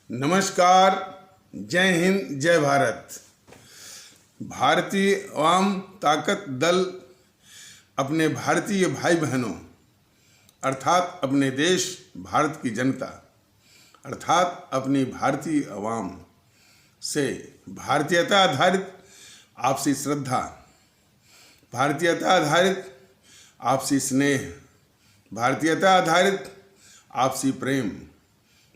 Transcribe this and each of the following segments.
नमस्कार, जय हिंद, जय भारत। भारतीय आवाम ताकत दल अपने भारतीय भाई बहनों अर्थात अपने देश भारत की जनता अर्थात अपनी भारतीय आवाम से भारतीयता आधारित आपसी श्रद्धा, भारतीयता आधारित आपसी स्नेह, भारतीयता आधारित आपसी प्रेम,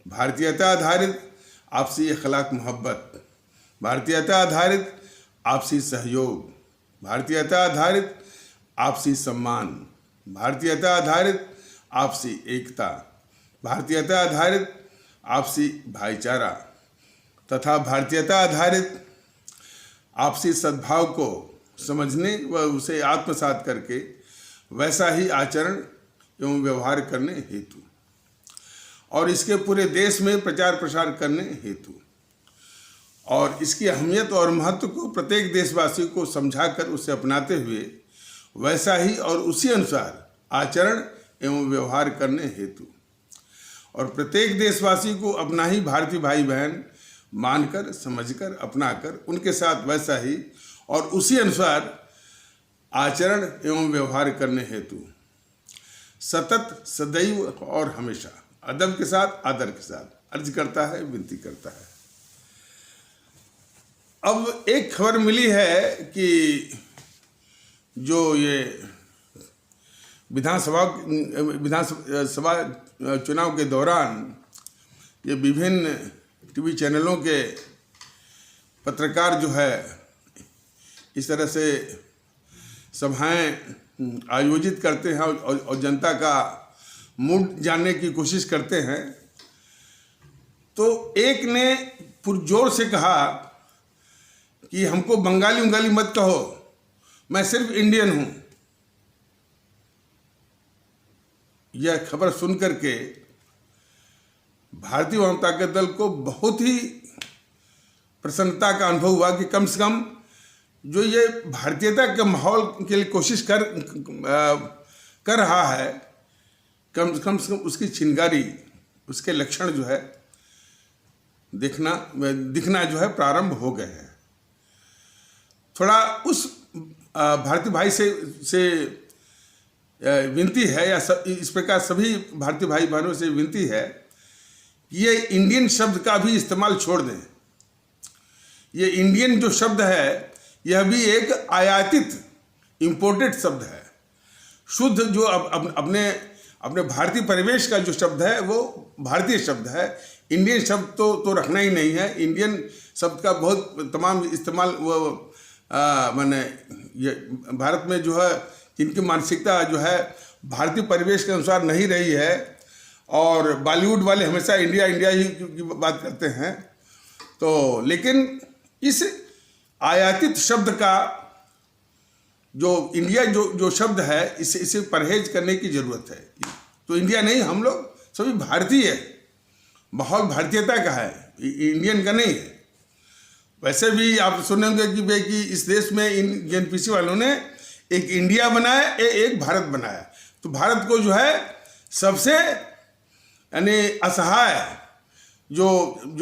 भारतीयता आधारित आपसी अखलाक मोहब्बत, भारतीयता आधारित आपसी सहयोग, भारतीयता आधारित आपसी सम्मान, भारतीयता आधारित आपसी एकता, भारतीयता आधारित आपसी भाईचारा तथा भारतीयता आधारित आपसी सद्भाव को समझने व उसे आत्मसात करके वैसा ही आचरण एवं व्यवहार करने हेतु और इसके पूरे देश में प्रचार प्रसार करने हेतु और इसकी अहमियत और महत्व को प्रत्येक देशवासी को समझाकर उसे अपनाते हुए वैसा ही और उसी अनुसार आचरण एवं व्यवहार करने हेतु और प्रत्येक देशवासी को अपना ही भारतीय भाई बहन मानकर, समझकर, अपनाकर उनके साथ वैसा ही और उसी अनुसार आचरण एवं व्यवहार करने हेतु सतत, सदैव और हमेशा अदब के साथ, आदर के साथ अर्ज करता है, विनती करता है। अब एक खबर मिली है कि जो ये विधानसभा चुनाव के दौरान ये विभिन्न टीवी चैनलों के पत्रकार जो है इस तरह से सभाएं आयोजित करते हैं और जनता का मूड जानने की कोशिश करते हैं। तो एक ने पुरजोर से कहा कि हमको बंगाली उंगाली मत कहो, मैं सिर्फ इंडियन हूं। यह खबर सुनकर के भारतीय जनता ताकत दल को बहुत ही प्रसन्नता का अनुभव हुआ कि कम से कम जो ये भारतीयता के माहौल के लिए कोशिश कर रहा है, कम से कम उसकी चिंगारी, उसके लक्षण जो है दिखना जो है प्रारंभ हो गए हैं। थोड़ा उस भारतीय भाई से विनती है या इस प्रकार सभी भारतीय भाई बहनों से विनती है कि ये इंडियन शब्द का भी इस्तेमाल छोड़ दें। ये इंडियन जो शब्द है यह भी एक आयातित इंपोर्टेड शब्द है। शुद्ध जो अपने भारतीय परिवेश का जो शब्द है वो भारतीय शब्द है। इंडियन शब्द तो रखना ही नहीं है। इंडियन शब्द का बहुत तमाम इस्तेमाल वो माने ये भारत में जो है जिनकी मानसिकता जो है भारतीय परिवेश के अनुसार नहीं रही है और बॉलीवुड वाले हमेशा इंडिया इंडिया ही की बात करते हैं। तो लेकिन इस आयातित शब्द का जो इंडिया जो शब्द है इसे परहेज करने की जरूरत है। तो इंडिया नहीं, हम लोग सभी भारतीय है। माहौल भारतीयता का है, इंडियन का नहीं है। वैसे भी आप सुने होंगे कि इस देश में इन जेएनपीसी वालों ने एक इंडिया बनाया, एक भारत बनाया। तो भारत को जो है सबसे यानी असहाय जो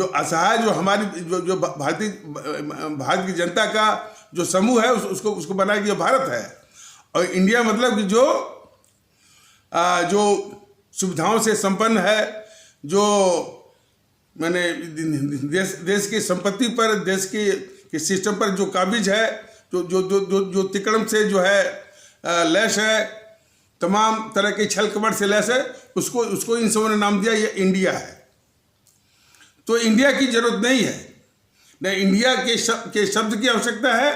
असहाय जो हमारी जो भारत की जनता का जो समूह है उसको बनाया कि भारत है। और इंडिया मतलब कि जो सुविधाओं से संपन्न है, जो मैंने देश की संपत्ति पर, देश के सिस्टम पर जो काबिज है, जो तिकड़म से जो है लैस है, तमाम तरह के छल कपट से लैस है, उसको इन सबों ने नाम दिया ये इंडिया है। तो इंडिया की जरूरत नहीं है, न इंडिया के शब्द की आवश्यकता है,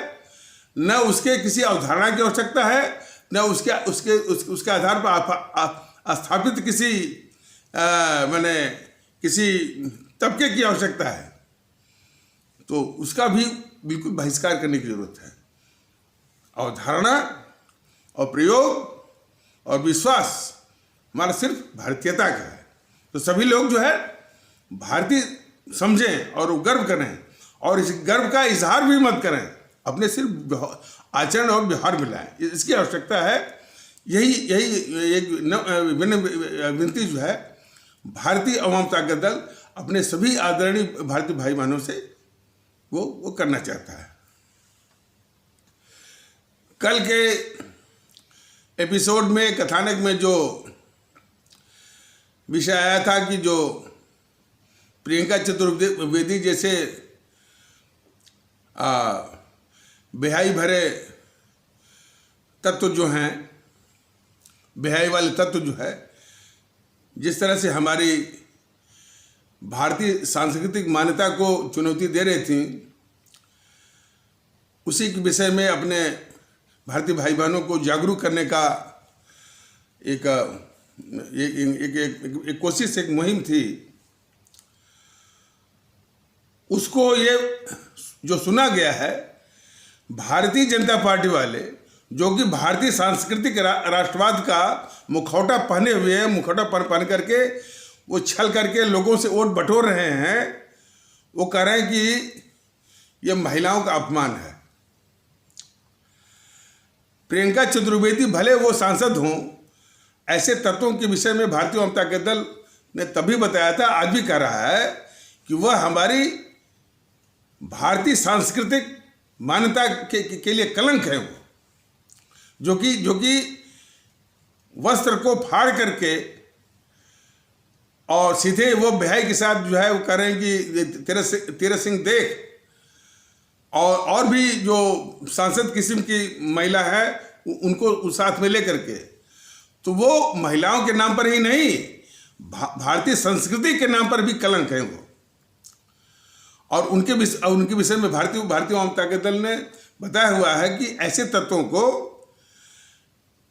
न उसके किसी अवधारणा की आवश्यकता है, न उसके आधार पर स्थापित किसी माने किसी तबके की आवश्यकता है। तो उसका भी बिल्कुल बहिष्कार करने की जरूरत है। अवधारणा और प्रयोग और विश्वास हमारा सिर्फ भारतीयता का है। तो सभी लोग जो है भारतीय समझें और गर्व करें और इस गर्व का इजहार भी मत करें, अपने सिर्फ आचरण और व्यवहार में लाएं। इसकी आवश्यकता है। यही एक विनती जो है भारतीय अवाम ताकत दल अपने सभी आदरणीय भारतीय भाई बहनों से वो करना चाहता है। कल के एपिसोड में, कथानक में जो विषय आया था कि जो प्रियंका चतुर्वेदी जैसे बेहाई भरे तत्व जो हैं, बेहाई वाले तत्व जो है, जिस तरह से हमारी भारतीय सांस्कृतिक मान्यता को चुनौती दे रही थी, उसी के विषय में अपने भारतीय भाई बहनों को जागरूक करने का एक कोशिश, एक मुहिम थी। उसको ये जो सुना गया है, भारतीय जनता पार्टी वाले जो कि भारतीय सांस्कृतिक राष्ट्रवाद का मुखौटा पहने हुए हैं, मुखौटा पहन करके वो छल करके लोगों से वोट बटोर रहे हैं, वो कह रहे हैं कि ये महिलाओं का अपमान है। प्रियंका चतुर्वेदी भले वो सांसद हों, ऐसे तत्वों के विषय में भारतीय जनता के दल ने तभी बताया था, आज भी कह रहा है कि वह हमारी भारतीय सांस्कृतिक मान्यता के लिए कलंक है। वो जो कि वस्त्र को फाड़ करके और सीधे वो बेहाई के साथ जो है वो कह रहे हैं कि तेरा सिंह देख, और भी जो सांसद किस्म की महिला है उनको साथ में लेकर के, तो वो महिलाओं के नाम पर ही नहीं, भारतीय संस्कृति के नाम पर भी कलंक है वो। और उनके विषय में भारतीय जनता के दल ने बताया हुआ है कि ऐसे तत्वों को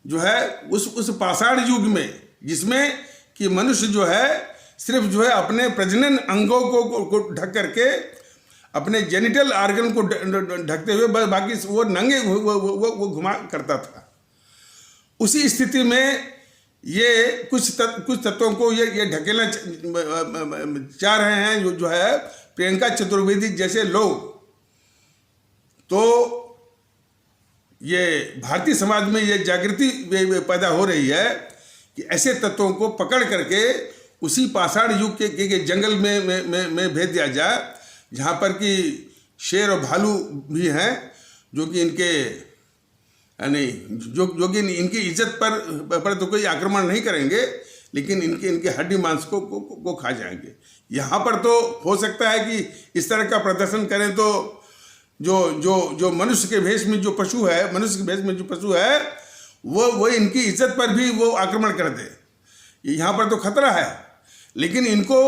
जो है उस पाषाण युग में, जिसमें कि मनुष्य जो है सिर्फ जो है अपने प्रजनन अंगों को ढक करके, अपने जेनिटल आर्गन को ढकते हुए बाकी वो नंगे वो घुमा करता था, उसी स्थिति में ये कुछ तत्वों को ये ढकेलना चाह रहे हैं जो है प्रियंका चतुर्वेदी जैसे लोग। तो ये भारतीय समाज में ये जागृति पैदा हो रही है कि ऐसे तत्वों को पकड़ करके उसी पाषाण युग के जंगल में भेज दिया जाए, जहाँ पर कि शेर और भालू भी हैं, जो कि इनके यानी जो कि इनकी इज्जत पर तो कोई आक्रमण नहीं करेंगे, लेकिन इनके हड्डी मांस को खा जाएंगे। यहाँ पर तो हो सकता है कि इस तरह का प्रदर्शन करें तो जो मनुष्य के भेष में जो पशु है, मनुष्य के भेष में जो पशु है, वो इनकी इज्जत पर भी वो आक्रमण कर दे। यहाँ पर तो खतरा है, लेकिन इनको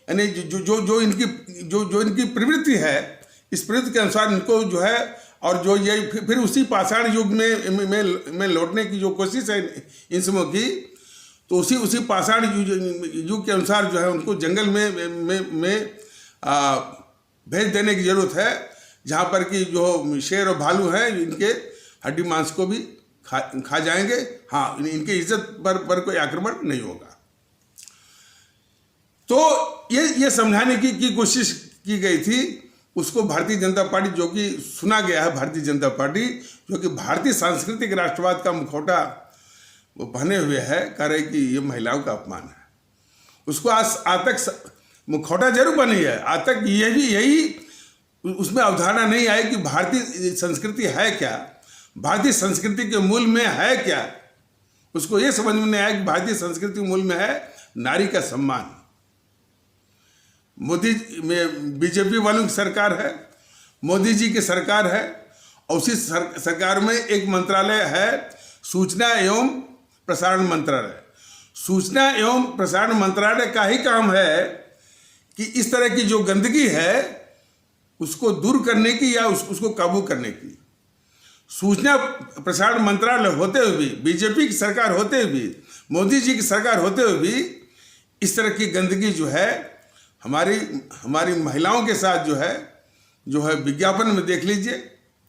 यानी जो इनकी प्रवृत्ति है, इस प्रवृत्ति के अनुसार इनको जो है, और जो ये फिर उसी पाषाण युग में लौटने की जो कोशिश है इन समूह की, तो उसी पाषाण युग के अनुसार जो है उनको जंगल में भेज देने की जरूरत है, जहाँ पर कि जो शेर और भालू हैं इनके हड्डी मांस को भी खा जाएंगे। हाँ, इनकी इज्जत पर कोई आक्रमण नहीं होगा। तो ये समझाने की कोशिश की गई थी। उसको भारतीय जनता पार्टी, जो कि सुना गया है, भारतीय जनता पार्टी जो कि भारतीय सांस्कृतिक राष्ट्रवाद का मुखौटा वो पहने हुए है, कह रहे कि ये महिलाओं का अपमान है। उसको आज तक मुखौटा जरूर बनी है, आज तक यही उसमें अवधारणा नहीं आई कि भारतीय संस्कृति है क्या, भारतीय संस्कृति के मूल में है क्या। उसको ये समझ में नहीं आया कि भारतीय संस्कृति के मूल में है नारी का सम्मान। मोदी में बीजेपी वालों की सरकार है, मोदी जी की सरकार है, और उसी सरकार में एक मंत्रालय है, सूचना एवं प्रसारण मंत्रालय। सूचना एवं प्रसारण मंत्रालय का ही काम है कि इस तरह की जो गंदगी है उसको दूर करने की या उसको काबू करने की। सूचना प्रसारण मंत्रालय होते हुए भी, बीजेपी की सरकार होते हुए भी, मोदी जी की सरकार होते हुए भी इस तरह की गंदगी जो है हमारी महिलाओं के साथ जो है विज्ञापन में देख लीजिए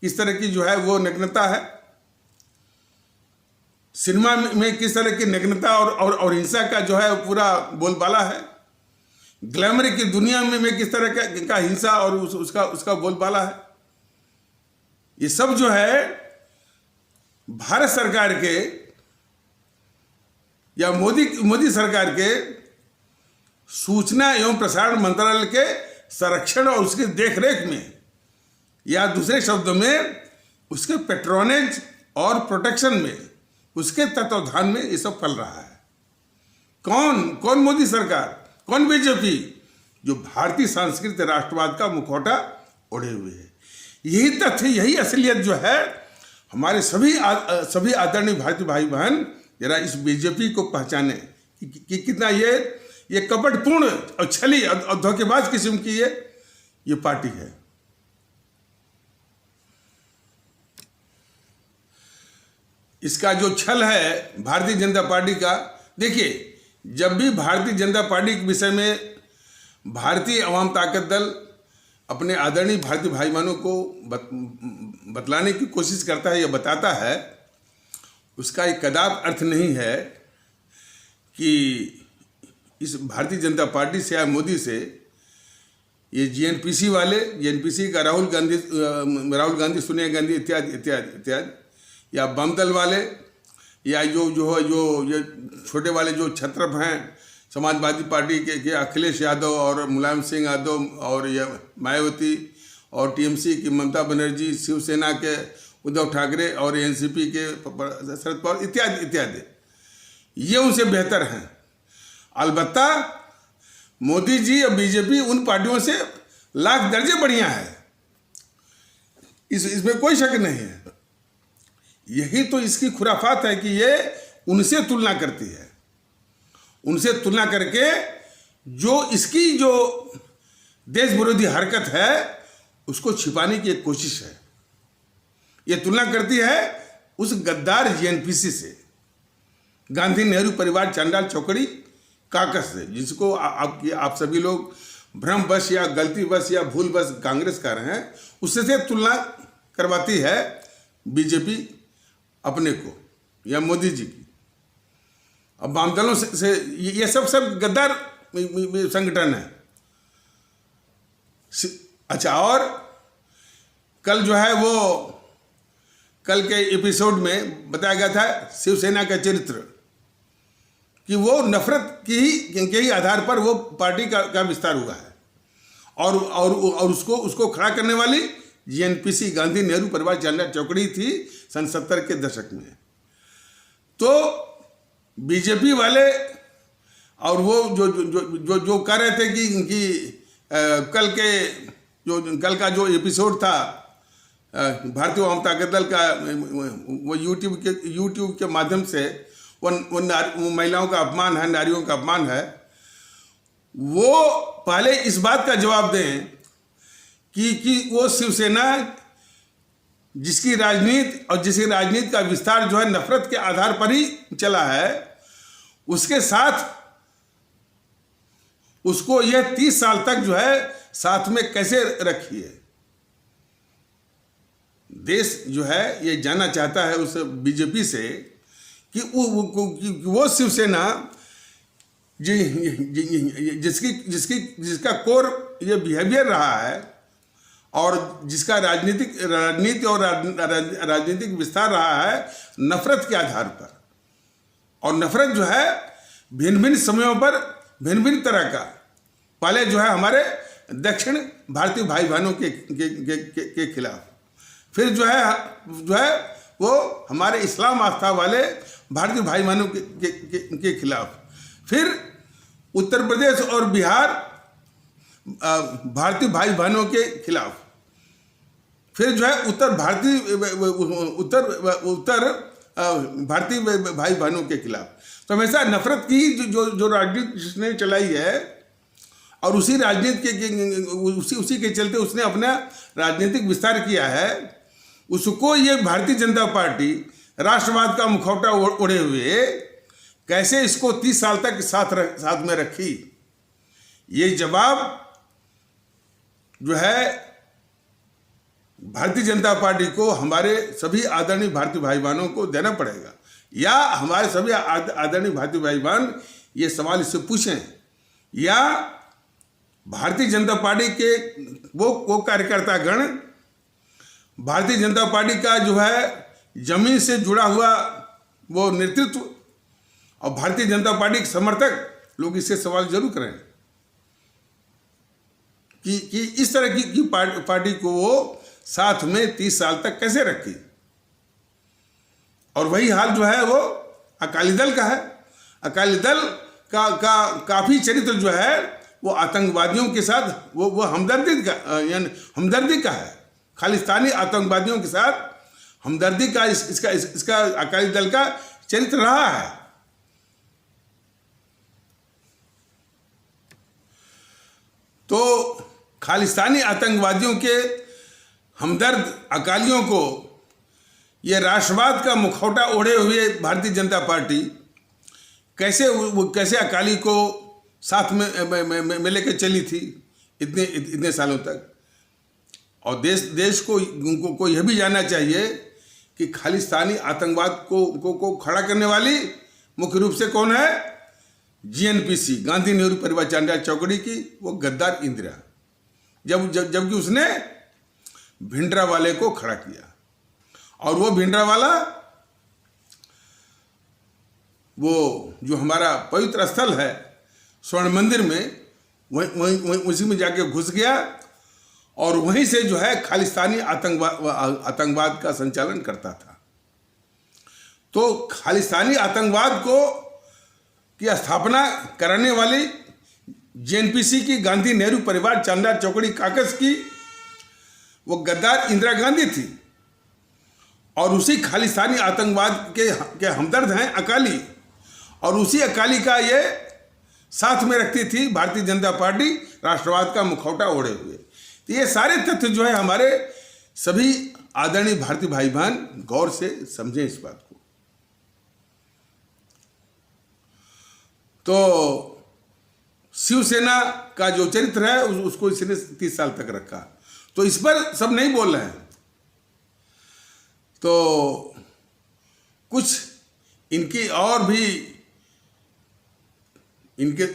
किस तरह की जो है वो नग्नता है। सिनेमा में किस तरह की नग्नता और हिंसा का जो है पूरा बोलबाला है। ग्लैमर की दुनिया में किस तरह का हिंसा और उसका बोलबाला है। ये सब जो है भारत सरकार के या मोदी सरकार के सूचना एवं प्रसारण मंत्रालय के संरक्षण और उसकी देखरेख में, या दूसरे शब्दों में उसके पेट्रोनेज और प्रोटेक्शन में, उसके तत्वाधान में ये सब फल रहा है। कौन मोदी सरकार, कौन बीजेपी? जो भारतीय सांस्कृतिक राष्ट्रवाद का मुखौटा ओढ़े हुए है। यही तथ्य, यही असलियत जो है, हमारे सभी आदरणीय भारतीय भाई बहन जरा इस बीजेपी को पहचाने कि कितना ये कपटपूर्ण और छली और धोखेबाज किस्म की ये पार्टी है। इसका जो छल है भारतीय जनता पार्टी का, देखिए, जब भी भारतीय जनता पार्टी के विषय में भारतीय अवाम ताकत दल अपने आदरणीय भारतीय भाई बहनों को बतलाने की कोशिश करता है या बताता है, उसका एक कदाप अर्थ नहीं है कि इस भारतीय जनता पार्टी से या मोदी से ये जीएनपीसी वाले, जीएनपीसी का राहुल गांधी, सोनिया गांधी इत्यादि, या बम दल वाले, या जो छोटे वाले जो छत्रप हैं समाजवादी पार्टी के अखिलेश यादव और मुलायम सिंह यादव, और ये मायावती, और टीएमसी की ममता बनर्जी, शिवसेना के उद्धव ठाकरे, और एनसीपी के शरद पवार इत्यादि, ये उनसे बेहतर हैं। अलबत्ता मोदी जी और बीजेपी उन पार्टियों से लाख दर्जे बढ़िया है, इसमें कोई शक नहीं है। यही तो इसकी खुराफात है कि ये उनसे तुलना करती है, उनसे तुलना करके जो इसकी जो देश विरोधी हरकत है उसको छिपाने की एक कोशिश है। ये तुलना करती है उस गद्दार जीएनपीसी से, गांधी नेहरू परिवार चांडाल चौकड़ी काकस से, जिसको आप सभी लोग भ्रमवश या गलतीवश या भूलवश कांग्रेस कर रहे हैं, उससे से तुलना करवाती है बीजेपी अपने को या मोदी जी की। अब वामदलों से ये सब गद्दार संगठन है। अच्छा, और कल जो है वो कल के एपिसोड में बताया गया था शिवसेना का चरित्र, कि वो नफरत के ही आधार पर वो पार्टी का विस्तार हुआ है, और उसको खड़ा करने वाली जीएनपीसी, गांधी नेहरू परिवार चांडाल चौकड़ी थी सन 70 के दशक में। तो बीजेपी वाले और वो जो कह रहे थे कि कल का जो एपिसोड था भारतीय अवाम ताकत दल का, वो यूट्यूब के माध्यम से वो महिलाओं का अपमान है, नारियों का अपमान है, वो पहले इस बात का जवाब दें कि वो शिवसेना जिसकी राजनीति का विस्तार जो है नफरत के आधार पर ही चला है, उसके साथ उसको यह 30 साल तक जो है साथ में कैसे रखी है। देश जो है ये जानना चाहता है उस बीजेपी से कि वो शिवसेना जिसका कोर ये बिहेवियर रहा है, और जिसका राजनीति और राजनीतिक विस्तार रहा है नफरत के आधार पर, और नफरत जो है भिन्न भिन्न समयों पर भिन्न भिन्न तरह का, पहले जो है हमारे दक्षिण भारतीय भाई बहनों के खिलाफ, फिर जो है वो हमारे इस्लाम आस्था वाले भारतीय भाई बहनों के खिलाफ, फिर उत्तर प्रदेश और बिहार भारतीय भाई बहनों के खिलाफ, फिर जो है उत्तर भारतीय भाई बहनों के खिलाफ। तो हमेशा नफरत की जो राजनीति जिसने चलाई है, और उसी राजनीति उसी के चलते उसने अपना राजनीतिक विस्तार किया है, उसको ये भारतीय जनता पार्टी राष्ट्रवाद का मुखौटा ओढ़े हुए कैसे इसको 30 साल तक साथ में रखी, ये जवाब जो है भारतीय जनता पार्टी को, हमारे सभी आदरणीय भारतीय भाई बहनों को देना पड़ेगा, या हमारे सभी आदरणीय भारतीय भाई बहन ये सवाल इससे पूछें, या भारतीय जनता पार्टी के वो कार्यकर्ता गण, भारतीय जनता पार्टी का जो है जमीन से जुड़ा हुआ वो नेतृत्व, और भारतीय जनता पार्टी के समर्थक लोग इससे सवाल जरूर करें। कि इस तरह की पार्टी को वो साथ में 30 साल तक कैसे रखी। और वही हाल जो है वो अकाली दल का है। अकाली दल का काफी चरित्र जो है वो आतंकवादियों के साथ वो हमदर्दी का है। खालिस्तानी आतंकवादियों के साथ हमदर्दी का इसका अकाली दल का चरित्र रहा है। तो खालिस्तानी आतंकवादियों के हमदर्द अकालियों को ये राष्ट्रवाद का मुखौटा ओढ़े हुए भारतीय जनता पार्टी कैसे अकाली को साथ में लेकर चली थी इतने सालों तक। और देश को यह भी जानना चाहिए कि खालिस्तानी आतंकवाद को खड़ा करने वाली मुख्य रूप से कौन है? जीएनपीसी, गांधी नेहरू परिवार चांडाल चौकड़ी की वो गद्दार इंदिरा, जबकि उसने भिंडरावाले को खड़ा किया। और वो भिंडरावाला वो जो हमारा पवित्र स्थल है स्वर्ण मंदिर में, वहीं उसी में जाके घुस गया और वहीं से जो है खालिस्तानी आतंकवाद का संचालन करता था। तो खालिस्तानी आतंकवाद की स्थापना कराने वाली जेएनपीसी की, गांधी नेहरू परिवार चांडाल चौकड़ी काकस की वो गद्दार इंदिरा गांधी थी। और उसी खालिस्तानी आतंकवाद के हमदर्द हैं अकाली, और उसी अकाली का ये साथ में रखती थी भारतीय जनता पार्टी राष्ट्रवाद का मुखौटा ओढ़े हुए। तो ये सारे तथ्य जो है हमारे सभी आदरणीय भारतीय भाई बहन गौर से समझें इस बात को। तो शिवसेना का जो चरित्र है उसको इसने 30 साल तक रखा, तो इस पर सब नहीं बोल रहे हैं। तो कुछ इनकी और भी इनके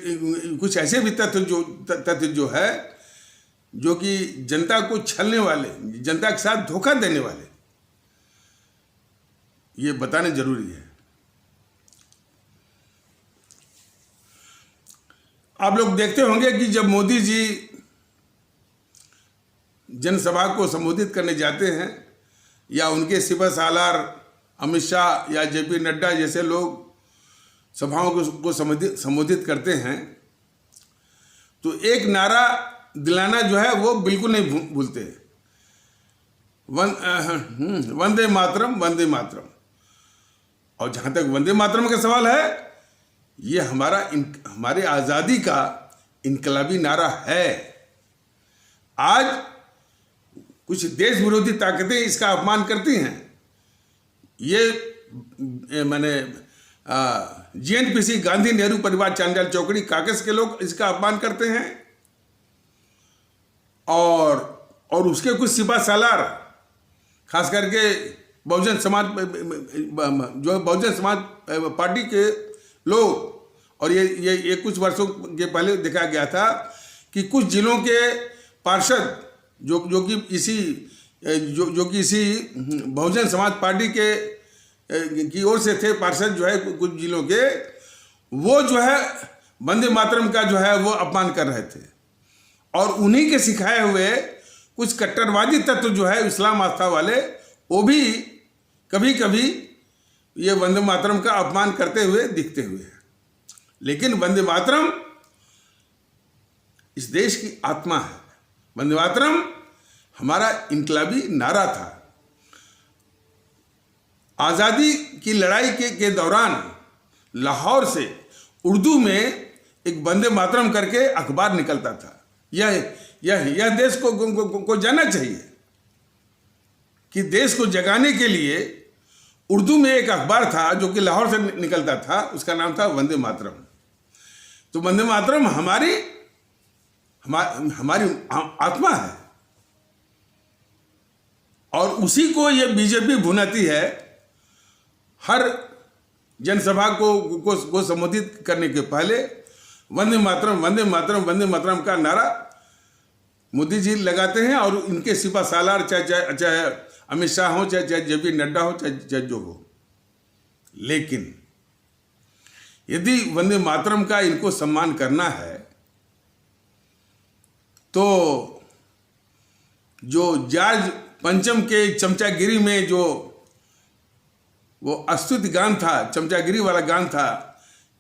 कुछ ऐसे भी तथ्य जो है जो कि जनता को छलने वाले, जनता के साथ धोखा देने वाले, ये बताने जरूरी है। आप लोग देखते होंगे कि जब मोदी जी जनसभा को संबोधित करने जाते हैं या उनके सिपह सालार अमित शाह या जेपी नड्डा जैसे लोग सभाओं को संबोधित करते हैं, तो एक नारा दिलाना जो है वो बिल्कुल नहीं भूलते, वंदे मातरम वंदे मातरम। और जहां तक वंदे मातरम का सवाल है, ये हमारे आज़ादी का इनकलाबी नारा है। आज कुछ देश विरोधी ताकतें इसका अपमान करती हैं। ये मैंने जीएनपीसी, गांधी नेहरू परिवार चांडाल चौकड़ी काकस के लोग इसका अपमान करते हैं, और उसके कुछ सिपा सालार, खास करके बहुजन समाज पार्टी के लोग। और ये कुछ वर्षों के पहले देखा गया था कि कुछ जिलों के पार्षद जो कि इसी बहुजन समाज पार्टी की ओर से थे, पार्षद जो है कुछ जिलों के, वो जो है वंदे मातरम का जो है वो अपमान कर रहे थे। और उन्हीं के सिखाए हुए कुछ कट्टरवादी तत्व जो है इस्लाम आस्था वाले, वो भी कभी कभी ये वंदे मातरम का अपमान करते हुए दिखते हुए हैं। लेकिन वंदे मातरम इस देश की आत्मा है। वंदे मातरम हमारा इनकलाबी नारा था। आज़ादी की लड़ाई के दौरान लाहौर से उर्दू में एक वंदे मातरम करके अखबार निकलता था। यह देश को जानना चाहिए कि देश को जगाने के लिए उर्दू में एक अखबार था जो कि लाहौर से निकलता था, उसका नाम था वंदे मातरम। तो वंदे मातरम हमारी आत्मा है, और उसी को ये बीजेपी भुनाती है। हर जनसभा को संबोधित करने के पहले वंदे मातरम वंदे मातरम वंदे मातरम का नारा मोदी जी लगाते हैं, और इनके सिपा सालार चाहे अमित शाह हो, चाहे जेपी नड्डा हो, चाहे जो हो। लेकिन यदि वंदे मातरम का इनको सम्मान करना है तो जो जॉर्ज पंचम के चमचागिरी में जो वो अस्तुति गान था, चमचागिरी वाला गान था,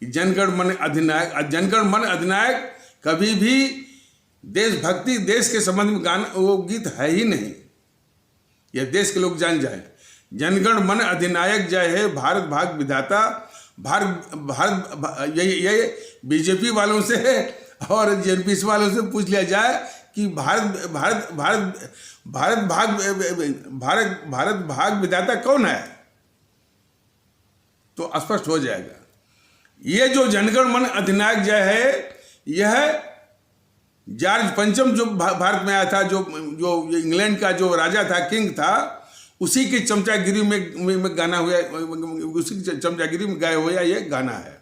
जनगण मन अधिनायक, जनगण मन अधिनायक कभी भी देशभक्ति, देश के संबंध में गाना, वो गीत है ही नहीं। यह देश के लोग जान जाए। जनगण मन अधिनायक जय है भारत भाग्य विधाता। भारत ये बीजेपी वालों से और जेएनपीसी वालों से पूछ लिया जाए कि भारत भाग्य विधाता कौन है, तो स्पष्ट हो जाएगा। ये जो जनगण मन अधिनायक जय है, यह जॉर्ज पंचम जो भारत में आया था, जो इंग्लैंड का जो राजा था, किंग था, उसी की चमचागिरी में गाना हुआ, उसी की चमचागिरी में गाया हुआ ये गाना है।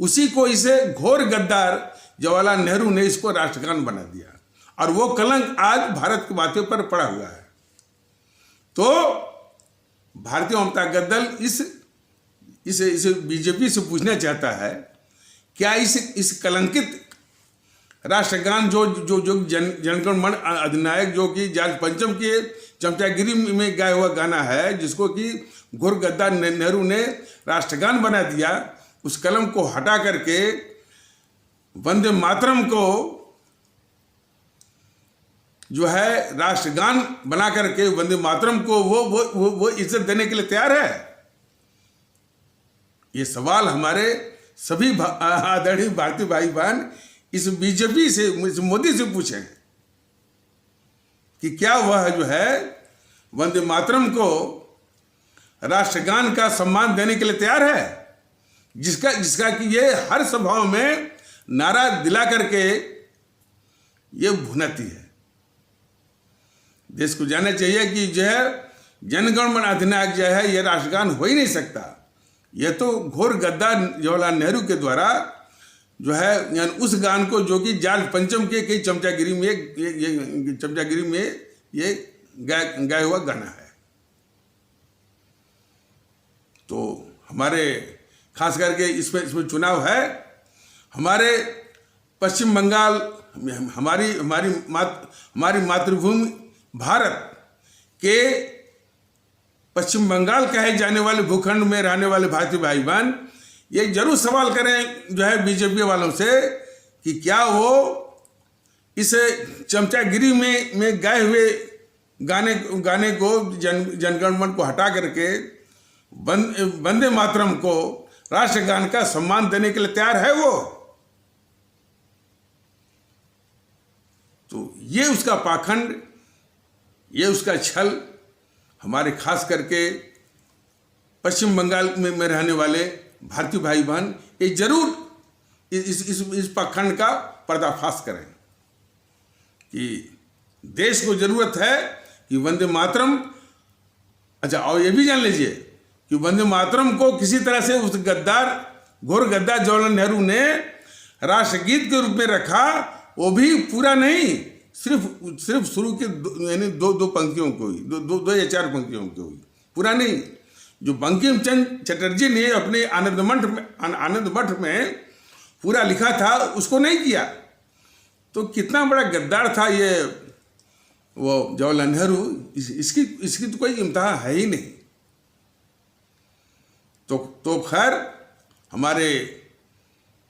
उसी को इसे घोर गद्दार जवाहरलाल नेहरू ने इसको राष्ट्रगान बना दिया, और वो कलंक आज भारत की बातों पर पड़ा हुआ है। तो भारतीय जनता दल इस बीजेपी से पूछना चाहता है, क्या इस कलंकित राष्ट्रगान जो जनगण मन अधिनायक जो कि जॉर्ज पंचम के चमचागिरी में गाया हुआ गाना है, जिसको कि घोर गद्दार नेहरू ने राष्ट्रगान बना दिया, उस कलम को हटा करके वंदे मातरम को जो है राष्ट्रगान बना करके वंदे मातरम को वो इज्जत देने के लिए तैयार है? ये सवाल हमारे सभी आदरणीय भारतीय भाई बहन इस बीजेपी से, इस मोदी से पूछें कि क्या वह जो है वंदे मातरम को राष्ट्रगान का सम्मान देने के लिए तैयार है, जिसका कि ये हर सभाओं में नारा दिला करके ये भुनाती है। देश को जानना चाहिए कि जो है जनगण मन अधिनायक जो है, यह राष्ट्रगान हो ही नहीं सकता। यह तो घोर गद्दार जवाहरलाल नेहरू के द्वारा जो है, यानी उस गान को जो कि जॉर्ज पंचम के कई चमचागिरी में ये गाया हुआ गाना है। तो हमारे खास करके इसमें चुनाव है। हमारे पश्चिम बंगाल, हमारी मातृभूमि भारत के पश्चिम बंगाल कहे जाने वाले भूखंड में रहने वाले भारतीय भाई बहन ये जरूर सवाल करें जो है बीजेपी वालों से कि क्या वो इस चमचागिरी में गाए हुए गाने को जनगण मन को हटा करके वंदे मातरम को राष्ट्रगान का सम्मान देने के लिए तैयार है वो? तो ये उसका पाखंड, ये उसका छल हमारे खास करके पश्चिम बंगाल में रहने वाले भारतीय भाई बहन ये जरूर इस पाखंड का पर्दाफाश करें कि देश को जरूरत है कि वंदे मातरम, अच्छा और ये भी जान लीजिए कि वंदे मातरम को किसी तरह से उस घोर गद्दार जवाहरलाल नेहरू ने राष्ट्रगीत के रूप में रखा, वो भी पूरा नहीं, सिर्फ शुरू के यानी दो पंक्तियों को ही, दो या चार पंक्तियों को ही, पूरा नहीं। जो बंकिम चंद्र चटर्जी ने अपने आनंद मठ में पूरा लिखा था, उसको नहीं किया। तो कितना बड़ा गद्दार था ये वो जवाहरलाल नेहरू, इसकी तो कोई इम्तिहान है ही नहीं। तो खैर हमारे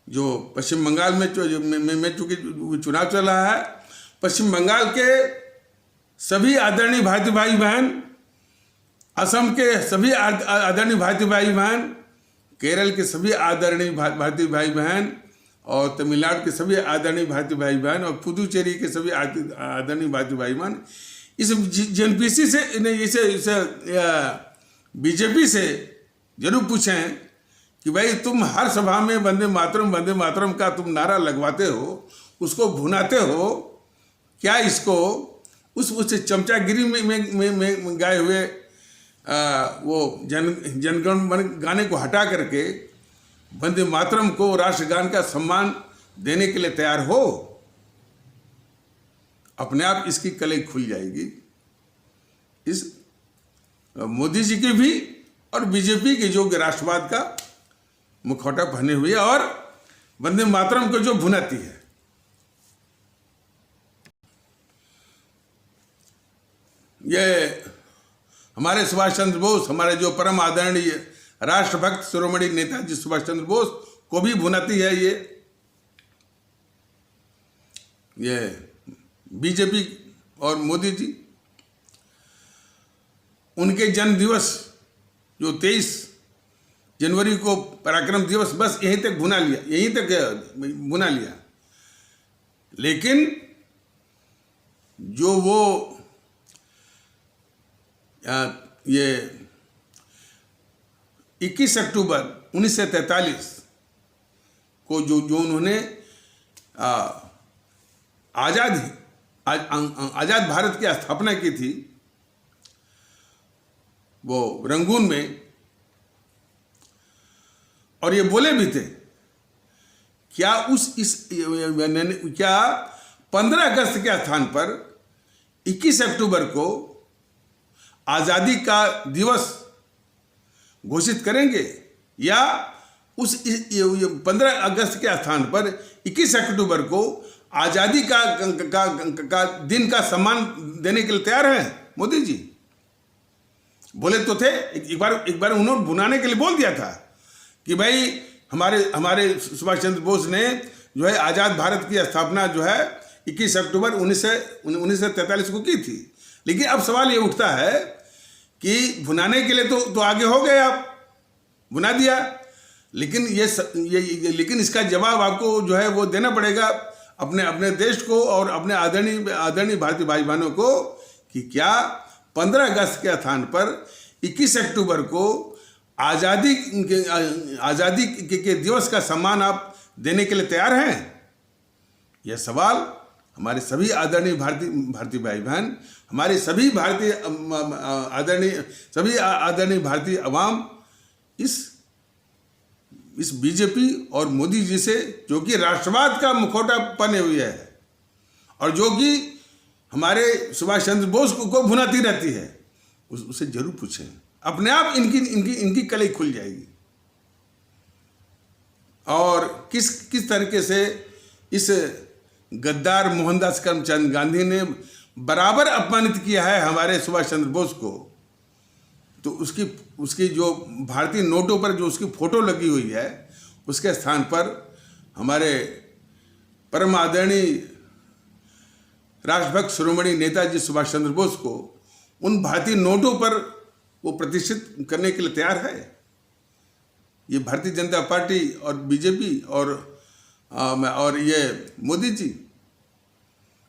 जो पश्चिम बंगाल में चूंकि चुनाव चल रहा है, पश्चिम बंगाल के सभी आदरणीय भारतीय भाई बहन, असम के सभी आदरणीय भारतीय भाई बहन, केरल के सभी आदरणीय भारतीय भाई बहन, और तमिलनाडु के सभी आदरणीय भारतीय भाई बहन, और पुदुचेरी के सभी आदरणीय भारतीय भाई बहन इस जेएनपीसी से इसे बीजेपी से जरूर पूछें कि भाई तुम हर सभा में वंदे मातरम का तुम नारा लगवाते हो, उसको भुनाते हो, क्या इसको उस चमचागिरी में गाए हुए वो जनगण मन गाने को हटा करके वंदे मातरम को राष्ट्रगान का सम्मान देने के लिए तैयार हो? अपने आप इसकी कलई खुल जाएगी। इस मोदी जी की भी और बीजेपी के जो राष्ट्रवाद का मुखौटा पहने हुए और वंदे मातरम को जो भुनाती है। ये हमारे सुभाष चंद्र बोस, हमारे जो परम आदरणीय राष्ट्रभक्त शिरोमणि नेताजी सुभाष चंद्र बोस को भी भुनाती है ये बीजेपी और मोदी जी। उनके जन्म दिवस जो 23 जनवरी को पराक्रम दिवस, बस यहीं तक भुना लिया। लेकिन जो वो ये 21 अक्टूबर 1943 को जो उन्होंने आजाद भारत की स्थापना की थी, वो रंगून में, और ये बोले भी थे क्या 15 अगस्त के स्थान पर 21 अक्टूबर को आजादी का दिवस घोषित करेंगे, या उस 15 अगस्त के स्थान पर 21 अक्टूबर को आजादी का दिन का सम्मान देने के लिए तैयार हैं मोदी जी? बोले तो थे, एक बार उन्होंने भुनाने के लिए बोल दिया था कि भाई हमारे सुभाष चंद्र बोस ने जो है आजाद भारत की स्थापना जो है 21 अक्टूबर 1943 को की थी। लेकिन अब सवाल ये उठता है कि भुनाने के लिए तो आगे हो गए, आप भुना दिया, लेकिन लेकिन इसका जवाब आपको जो है वो देना पड़ेगा अपने देश को और अपने आदरणीय भारतीय भाई बहनों को कि क्या 15 अगस्त के स्थान पर 21 अक्टूबर को आज़ादी के दिवस का सम्मान आप देने के लिए तैयार हैं? यह सवाल हमारे सभी आदरणीय भारतीय भाई बहन, हमारे सभी आदरणीय भारतीय अवाम इस बीजेपी और मोदी जी से, जो कि राष्ट्रवाद का मुखौटा पहने हुए है और जो कि हमारे सुभाष चंद्र बोस को भुनाती रहती है, उसे जरूर पूछें। अपने आप इनकी कलई खुल जाएगी। और किस तरीके से इस गद्दार मोहनदास करमचंद गांधी ने बराबर अपमानित किया है हमारे सुभाष चंद्र बोस को। तो उसकी जो भारतीय नोटों पर जो उसकी फोटो लगी हुई है, उसके स्थान पर हमारे परम आदरणीय राष्ट्रभक्त शिरोमणि नेताजी सुभाष चंद्र बोस को उन भारतीय नोटों पर वो प्रतिष्ठित करने के लिए तैयार है। ये भारतीय जनता पार्टी और बीजेपी और ये मोदी जी,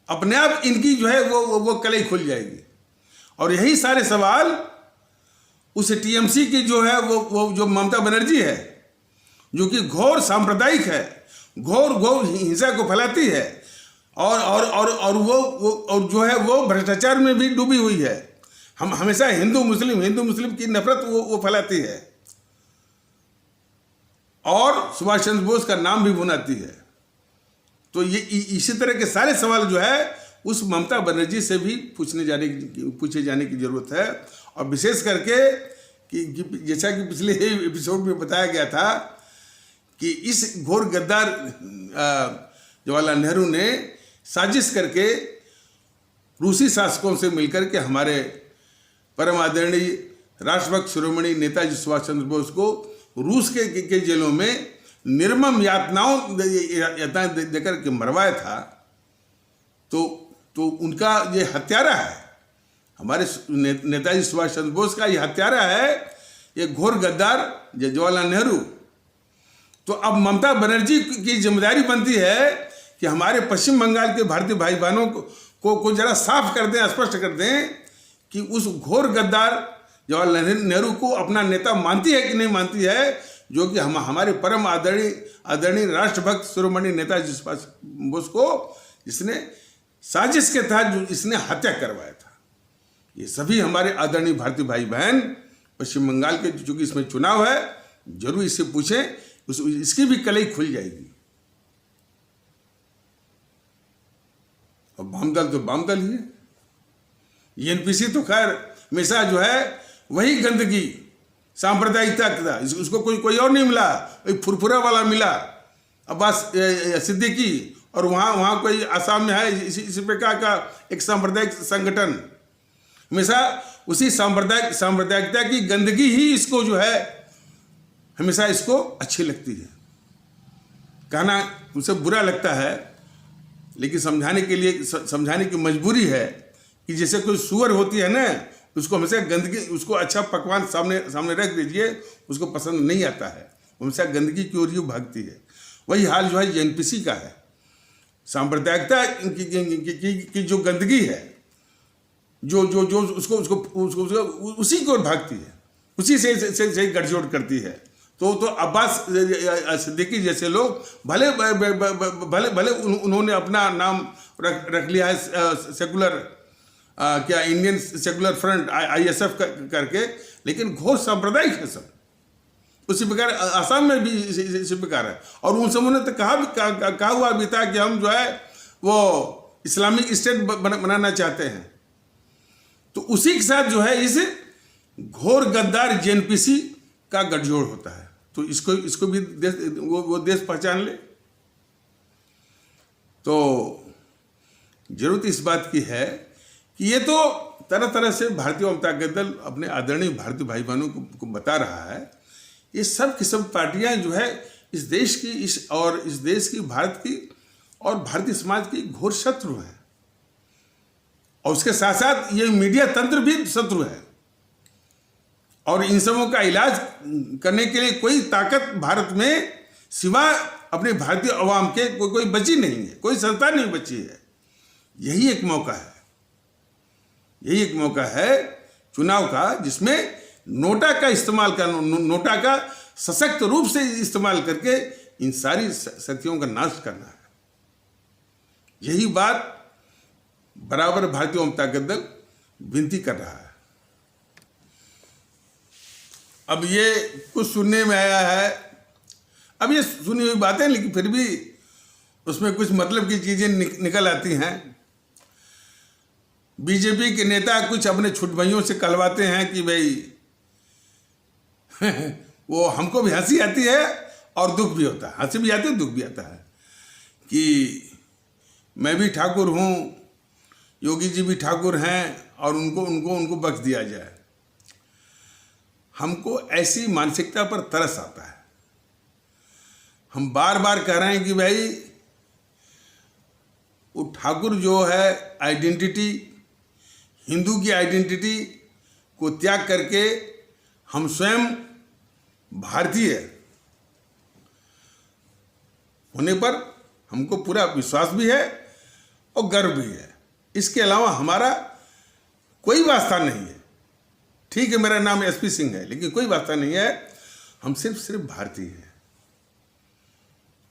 अपने आप इनकी जो है वो कलई खुल जाएगी। और यही सारे सवाल उस टीएमसी की जो है वो जो ममता बनर्जी है, जो कि घोर सांप्रदायिक है, घोर हिंसा को फैलाती है और वो जो है वो भ्रष्टाचार में भी डूबी हुई है। हम हमेशा हिंदू मुस्लिम की नफरत वो फैलाती है और सुभाष चंद्र बोस का नाम भी भुनाती है। तो ये इसी तरह के सारे सवाल जो है उस ममता बनर्जी से भी पूछे जाने की जरूरत है। और विशेष करके कि जैसा कि पिछले एपिसोड में बताया गया था कि इस घोर गद्दार जवाहरलाल नेहरू ने साजिश करके रूसी शासकों से मिलकर के हमारे परम आदरणीय राष्ट्रभक्त शिरोमणि नेताजी सुभाष चंद्र बोस को रूस के जेलों में निर्मम यातनाएं देकर के मरवाया था। तो उनका ये हत्यारा है, हमारे नेताजी सुभाष चंद्र बोस का ये हत्यारा है, ये घोर गद्दार जवाहरलाल नेहरू। तो अब ममता बनर्जी की जिम्मेदारी बनती है कि हमारे पश्चिम बंगाल के भारतीय भाई बहनों को जरा साफ कर दें, स्पष्ट कर दें कि उस घोर गद्दार जवाहरलाल नेहरू को अपना नेता मानती है कि नहीं मानती है, जो कि हमारे परम आदरणीय राष्ट्रभक्त शिरोमणि नेताजी सुभाष बोस को जिसने साजिश के तहत जो इसने हत्या करवाया था। ये सभी हमारे आदरणीय भारतीय भाई बहन पश्चिम बंगाल के, चूंकि इसमें चुनाव है, जरूर इससे पूछें, इसकी भी कलई खुल जाएगी। और वामदल तो वामदल ही है, एनपीसी तो खैर हमेशा जो है वही गंदगी सांप्रदायिकता था, उसको कोई और नहीं मिला, एक फुरफुरा वाला मिला अब्बास सिद्दीकी, और वहाँ कोई आसाम में है इसी प्रकार का एक सांप्रदायिक संगठन। हमेशा उसी सांप्रदायिकता की गंदगी ही इसको जो है हमेशा इसको अच्छी लगती है। कहना उसे बुरा लगता है, लेकिन समझाने की मजबूरी है कि जैसे कोई सुअर होती है ना, उसको हमेशा गंदगी, उसको अच्छा पकवान सामने रख दीजिए, उसको पसंद नहीं आता है, हमेशा गंदगी की ओर ही भागती है। वही हाल जो है जेएनपीसी का है। सांप्रदायिकता की जो गंदगी है, जो उसको उसी की ओर भागती है, उसी से गठजोड़ करती है। तो अब्बास सिद्दीकी जैसे लोग भले उन्होंने अपना नाम रख लिया है सेकुलर, क्या इंडियन सेकुलर फ्रंट ISF करके, लेकिन घोर सांप्रदायिक है सब। उसी प्रकार आसाम में भी इसी प्रकार है। और उन समूह ने तो कहा हुआ भी था कि हम जो है वो इस्लामिक स्टेट बनाना चाहते हैं। तो उसी के साथ जो है इस घोर गद्दार जेएनपीसी का गठजोड़ होता है। तो इसको भी वो देश पहचान ले। तो जरूरत इस बात की है कि ये तो तरह तरह से भारतीय जनता दल अपने आदरणीय भारतीय भाई बहनों को बता रहा है। ये सब की सब पार्टियां जो है इस देश की इस देश की, भारत की और भारतीय समाज की घोर शत्रु है। और उसके साथ साथ ये मीडिया तंत्र भी शत्रु है। और इन सबों का इलाज करने के लिए कोई ताकत भारत में सिवाय अपने भारतीय अवाम के कोई बची नहीं है, कोई संस्था नहीं बची है। यही एक मौका है चुनाव का, जिसमें नोटा का इस्तेमाल करना, नोटा का सशक्त रूप से इस्तेमाल करके इन सारी शक्तियों का नाश करना है। यही बात बराबर भारतीय जनता दल विनती कर रहा है। अब ये कुछ सुनने में आया है, अब ये सुनी हुई बातें, लेकिन फिर भी उसमें कुछ मतलब की चीजें निकल आती हैं। बीजेपी के नेता कुछ अपने छुट भाइयों से कहलवाते हैं कि भाई वो हमको भी हंसी आती है और दुख भी होता है, हंसी भी आती है दुख भी आता है कि मैं भी ठाकुर हूँ, योगी जी भी ठाकुर हैं और उनको बख्श दिया जाए। हमको ऐसी मानसिकता पर तरस आता है। हम बार बार कह रहे हैं कि भाई वो ठाकुर जो है आइडेंटिटी, हिंदू की आइडेंटिटी को त्याग करके हम स्वयं भारतीय होने पर हमको पूरा विश्वास भी है और गर्व भी है। इसके अलावा हमारा कोई वास्ता नहीं है। ठीक है, मेरा नाम SP सिंह है, लेकिन कोई वास्ता नहीं है। हम सिर्फ भारतीय हैं।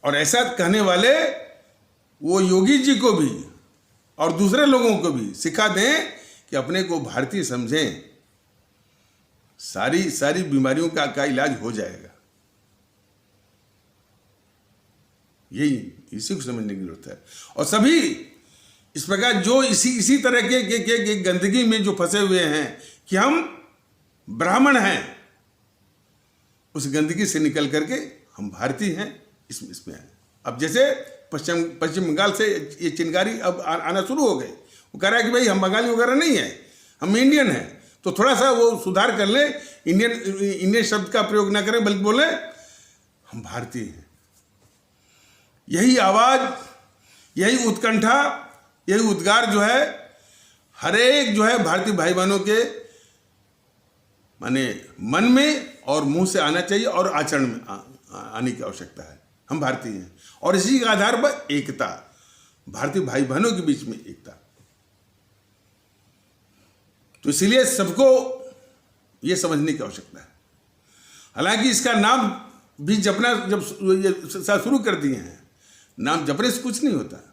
और ऐसा कहने वाले वो योगी जी को भी और दूसरे लोगों को भी सिखा दें कि अपने को भारतीय समझें, सारी बीमारियों का इलाज हो जाएगा। इसी को समझने की जरूरत है। और सभी इस प्रकार जो इसी तरह के गंदगी में जो फंसे हुए हैं कि हम ब्राह्मण हैं, उस गंदगी से निकल करके हम भारतीय हैं, इसमें है। अब जैसे पश्चिम बंगाल से ये चिनगारी अब आना शुरू हो गए। वो कह रहा है कि भाई हम बंगाली वगैरह नहीं है, हम इंडियन हैं। तो थोड़ा सा वो सुधार कर ले, इंडियन शब्द का प्रयोग ना करें, बल्कि बोले हम भारतीय हैं। यही आवाज, यही उत्कंठा, यही उद्गार जो है हर एक जो है भारतीय भाई बहनों के माने मन में और मुंह से आना चाहिए और आचरण में आने की आवश्यकता है। हम भारतीय हैं और इसी के आधार पर एकता, भारतीय भाई बहनों के बीच में एकता। तो इसलिए सबको यह समझने की आवश्यकता है। हालांकि इसका नाम भी जपना जब शुरू कर दिए हैं, नाम जपने से कुछ नहीं होता।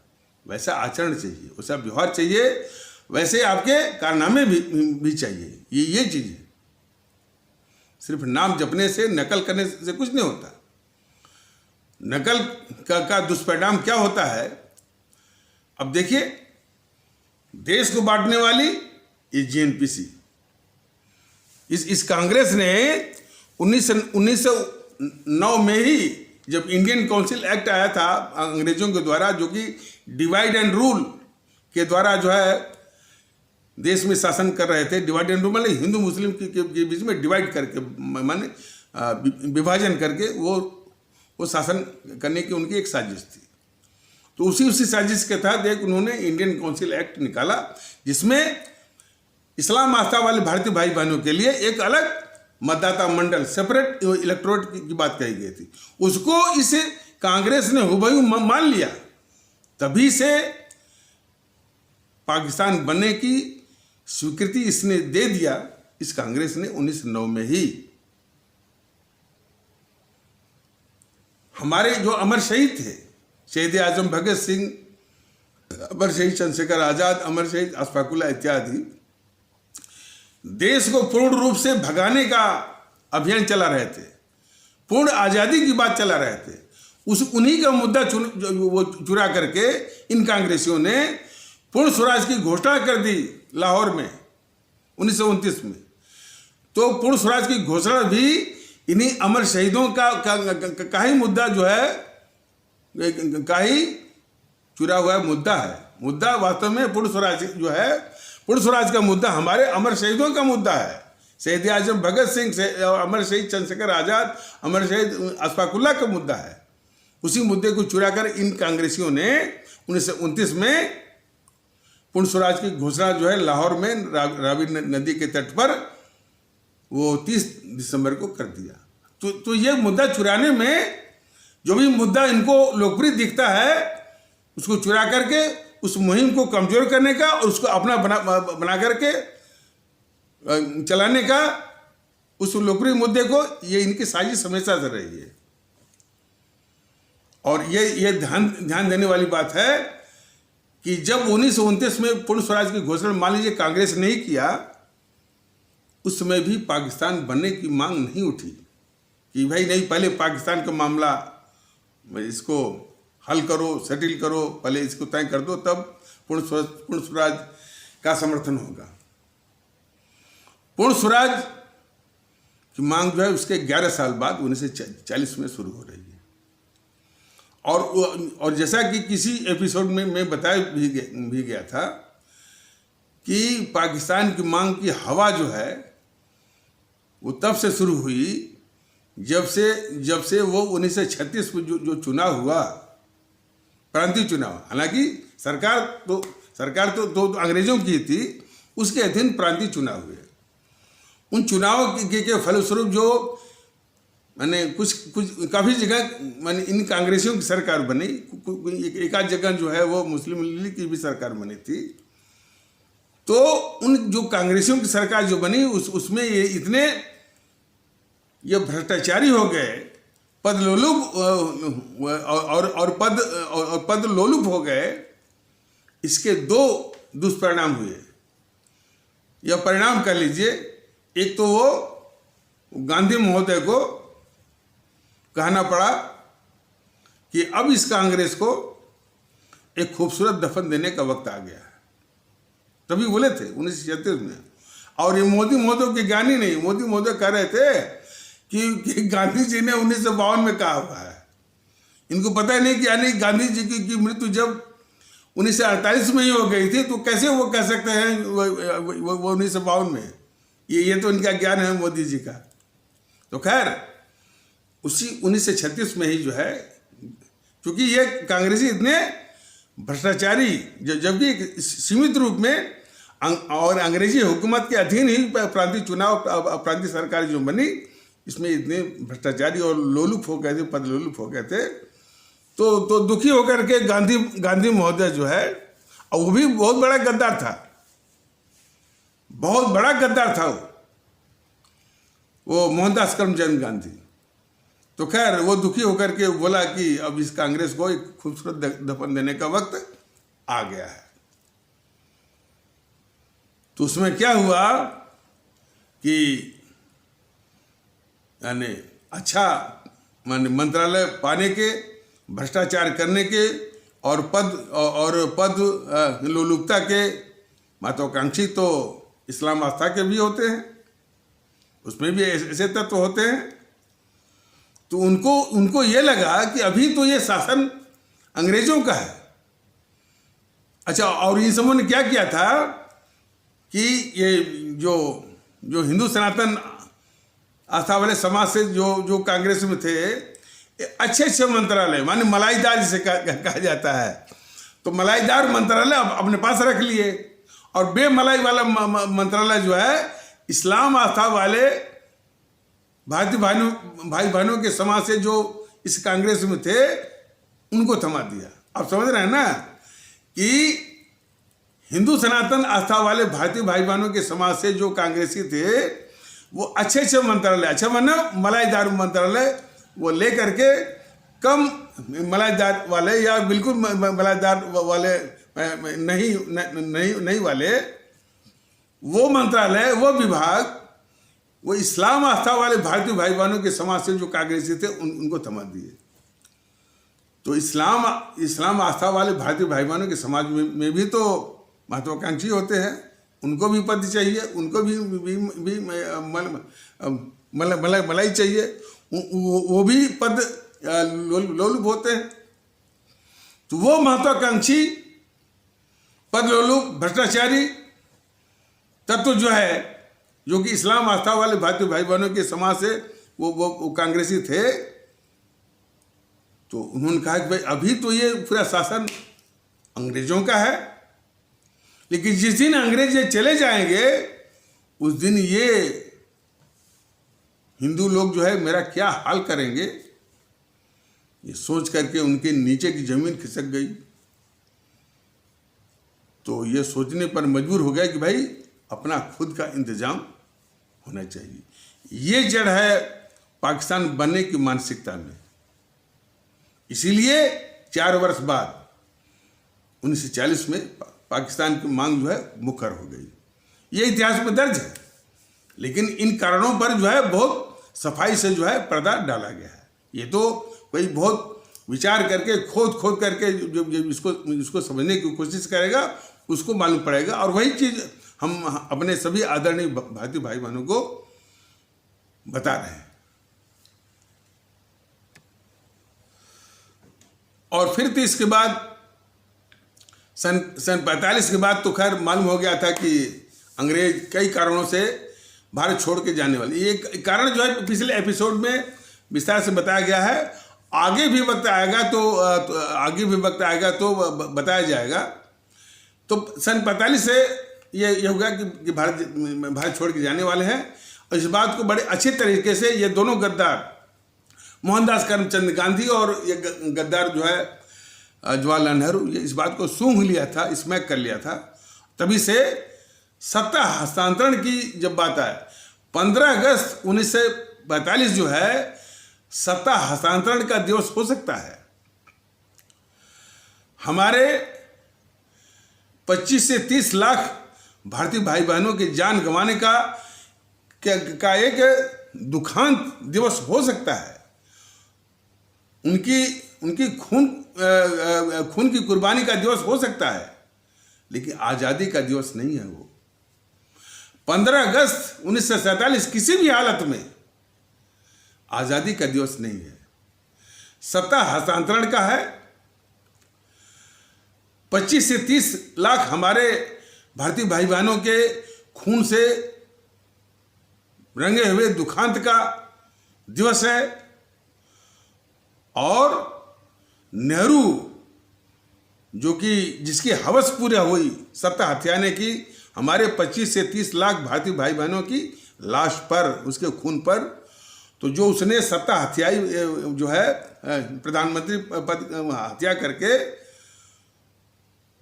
वैसा आचरण चाहिए, वैसा व्यवहार चाहिए, वैसे आपके कारनामे भी चाहिए। ये चीज है। सिर्फ नाम जपने से, नकल करने से कुछ नहीं होता। नकल का दुष्परिणाम क्या होता है? अब देखिए, देश को बांटने वाली ये जेएनपीसी, इस कांग्रेस ने 1909 में ही जब इंडियन काउंसिल एक्ट आया था अंग्रेजों के द्वारा, जो कि डिवाइड एंड रूल के द्वारा जो है देश में शासन कर रहे थे, डिवाइड एंड रूल माने हिंदू मुस्लिम के बीच में डिवाइड करके, माने विभाजन करके वो शासन करने की उनकी एक साजिश थी। तो उसी साजिश के तहत एक उन्होंने इंडियन काउंसिल एक्ट निकाला, जिसमें इस्लाम आस्था वाले भारतीय भाई बहनों के लिए एक अलग मतदाता मंडल, सेपरेट इलेक्टोरेट की बात कही गई थी। उसको इस कांग्रेस ने हुबहू मान लिया। तभी से पाकिस्तान बनने की स्वीकृति इसने दे दिया, इस कांग्रेस ने 1909 में ही। हमारे जो अमर शहीद थे, शहीद आजम भगत सिंह, अमर शहीद चंद्रशेखर आजाद, अमर शहीद अशफाक उल्लाह इत्यादि, देश को पूर्ण रूप से भगाने का अभियान चला रहे थे, पूर्ण आजादी की बात चला रहे थे। उन्हीं का मुद्दा चुरा करके इन कांग्रेसियों ने पूर्ण स्वराज की घोषणा कर दी लाहौर में 1929 में। तो पूर्ण स्वराज की घोषणा भी इन्हीं अमर शहीदों का ही मुद्दा जो है, का ही चुरा हुआ मुद्दा है। मुद्दा वास्तव में पूर्ण स्वराज जो है, पूर्ण स्वराज का मुद्दा हमारे अमर शहीदों का मुद्दा है। शहीद आजम भगत सिंह, अमर शहीद चंद्रशेखर आजाद, अमर शहीद अशफाक उल्लाह का मुद्दा है। उसी मुद्दे को चुराकर इन कांग्रेसियों ने 1929 में पूर्ण स्वराज की घोषणा जो है लाहौर में रावी नदी के तट पर वो 30 दिसंबर को कर दिया। तो ये मुद्दा चुराने में, जो भी मुद्दा इनको लोकप्रिय दिखता है, उसको चुरा करके उस मुहिम को कमजोर करने का और उसको अपना बना करके चलाने का, उस लोकप्रिय मुद्दे को, ये इनकी साजिश हमेशा से रही है। और ये ध्यान देने वाली बात है कि जब 1929 में पूर्ण स्वराज की घोषणा मान लीजिए कांग्रेस ने ही किया, उस समय भी पाकिस्तान बनने की मांग नहीं उठी कि भाई नहीं, पहले पाकिस्तान का मामला इसको हल करो, सेटिल करो, पहले इसको तय कर दो, तब पूर्ण स्वराज का समर्थन होगा। पूर्ण स्वराज की मांग जो है उसके 11 साल बाद 1940 में शुरू हो रही है। और जैसा कि किसी एपिसोड में मैं बताया भी गया था कि पाकिस्तान की मांग की हवा जो है वो तब से शुरू हुई जब से वो 1936 में जो चुनाव हुआ, प्रांतीय चुनाव, हालांकि सरकार तो अंग्रेजों की थी, उसके अधीन प्रांतीय चुनाव हुए। उन चुनावों के फलस्वरूप जो मैंने कुछ काफ़ी जगह मैंने इन कांग्रेसियों की सरकार बनी, एक आध जगह जो है वो मुस्लिम लीग की भी सरकार बनी थी। तो उन जो कांग्रेसियों की सरकार जो बनी उसमें ये इतने ये भ्रष्टाचारी हो गए, पद लोलुप और पद लोलुप हो गए। इसके 2 दुष्परिणाम हुए, यह परिणाम कह लीजिए। एक तो वो गांधी महोदय को कहना पड़ा कि अब इस कांग्रेस को एक खूबसूरत दफन देने का वक्त आ गया है, तभी बोले थे 1936 में। और ये मोदी महोदय के ज्ञानी नहीं, मोदी महोदय कह रहे थे कि गांधी जी ने 1952 में कहा हुआ है। इनको पता ही नहीं कि यानी गांधी जी की मृत्यु जब 1948 में ही हो गई थी, तो कैसे वो कह सकते हैं वो 1952 में। ये तो इनका ज्ञान है मोदी जी का। तो खैर उसी 1936 में ही जो है, क्योंकि ये कांग्रेसी इतने भ्रष्टाचारी, जबकि सीमित रूप में और अंग्रेजी हुकूमत के अधीन ही प्रांतीय चुनाव, प्रांतीय सरकार जो बनी, इसमें इतने भ्रष्टाचारी और लोलुप हो गए थे, पद लोलुप हो गए थे। तो दुखी होकर के गांधी महोदय जो है, और वो भी बहुत बड़ा गद्दार था, बहुत बड़ा गद्दार था वो मोहनदास करमचंद गांधी। तो खैर वो दुखी होकर के बोला कि अब इस कांग्रेस को एक खूबसूरत दफन देने का वक्त आ गया है। तो उसमें क्या हुआ कि यानी अच्छा मंत्रालय पाने के, भ्रष्टाचार करने के और पद लोलुपता के महत्वाकांक्षी तो इस्लाम आस्था के भी होते हैं, उसमें भी ऐसे तत्व होते हैं। तो उनको ये लगा कि अभी तो ये शासन अंग्रेजों का है। अच्छा, और इन सबों ने क्या किया था कि ये जो जो हिंदू सनातन आस्था वाले समाज से जो कांग्रेस में थे, अच्छे अच्छे मंत्रालय माने मलाईदार जिसे कहा जाता है, तो मलाईदार मंत्रालय अपने पास रख लिए और बेमलाई वाला मंत्रालय जो है इस्लाम आस्था वाले भारतीय भाई बहनों के समाज से जो इस कांग्रेस में थे उनको थमा दिया। आप समझ रहे हैं ना कि हिंदू सनातन आस्था वाले भारतीय भाई बहनों के समाज से जो कांग्रेसी थे वो अच्छे अच्छे मंत्रालय, अच्छा माना मलाईदार मंत्रालय वो ले करके कम मलाईदार वाले या बिल्कुल मलाईदार वाले नहीं वाले वो मंत्रालय, वो विभाग, वो इस्लाम आस्था वाले भारतीय भाई बहनों के समाज से जो कांग्रेसी थे उनको थमा दिए। तो इस्लाम आस्था वाले भारतीय भाई बहनों के समाज में भी तो महत्वाकांक्षी होते हैं, उनको भी पद चाहिए, उनको भी मलाई चाहिए, वो भी पद लोलुप होते हैं। तो वो महत्वाकांक्षी पद लोलुप भ्रष्टाचारी तत्व जो है, जो कि इस्लाम आस्था वाले भारतीय भाई बहनों के समाज से वो कांग्रेसी थे, तो उन्होंने कहा कि भाई अभी तो ये पूरा शासन अंग्रेजों का है, लेकिन जिस दिन अंग्रेज ये चले जाएंगे उस दिन ये हिंदू लोग जो है मेरा क्या हाल करेंगे, ये सोच करके उनके नीचे की जमीन खिसक गई। तो ये सोचने पर मजबूर हो गया कि भाई अपना खुद का इंतजाम होना चाहिए। ये जड़ है पाकिस्तान बनने की मानसिकता में। इसीलिए 4 वर्ष बाद 1940 में पाकिस्तान की मांग जो है मुखर हो गई। ये इतिहास में दर्ज है, लेकिन इन कारणों पर जो है बहुत सफाई से जो है पर्दा डाला गया है। ये तो कोई बहुत विचार करके खोद करके जो इसको समझने की कोशिश करेगा उसको मालूम पड़ेगा। और वही चीज़ हम अपने सभी आदरणीय भारतीय भाई बहनों को बता रहे हैं। और फिर तो इसके बाद सन 45 के बाद तो खैर मालूम हो गया था कि अंग्रेज कई कारणों से भारत छोड़ के जाने वाले। ये कारण जो है पिछले एपिसोड में विस्तार से बताया गया है। आगे भी वक्त आएगा तो बताया जाएगा। तो सन 45 से ये होगा कि भारत छोड़ के जाने वाले हैं। और इस बात को बड़े अच्छे तरीके से ये दोनों गद्दार मोहनदास करमचंद गांधी और ये गद्दार जो है जवाहरलाल नेहरू, ये इस बात को सूंघ लिया था, स्मैक कर लिया था। तभी से सत्ता हस्तांतरण की जब बात आए 15 अगस्त 1942 जो है सत्ता हस्तांतरण का दिवस हो सकता है। हमारे 25 से 30 लाख भारतीय भाई बहनों के जान गंवाने का एक दुखांत दिवस हो सकता है। उनकी खून की कुर्बानी का दिवस हो सकता है, लेकिन आज़ादी का दिवस नहीं है। वो 15 अगस्त 1947 किसी भी हालत में आज़ादी का दिवस नहीं है, सत्ता हस्तांतरण का है। 25 से 30 लाख हमारे भारतीय भाई बहनों के खून से रंगे हुए दुखांत का दिवस है। और नेहरू जो कि जिसकी हवस पूरी हुई सत्ता हथियाने की, हमारे 25 से 30 लाख भारतीय भाई बहनों की लाश पर, उसके खून पर, तो जो उसने सत्ता हथियाई जो है प्रधानमंत्री पद हत्या करके,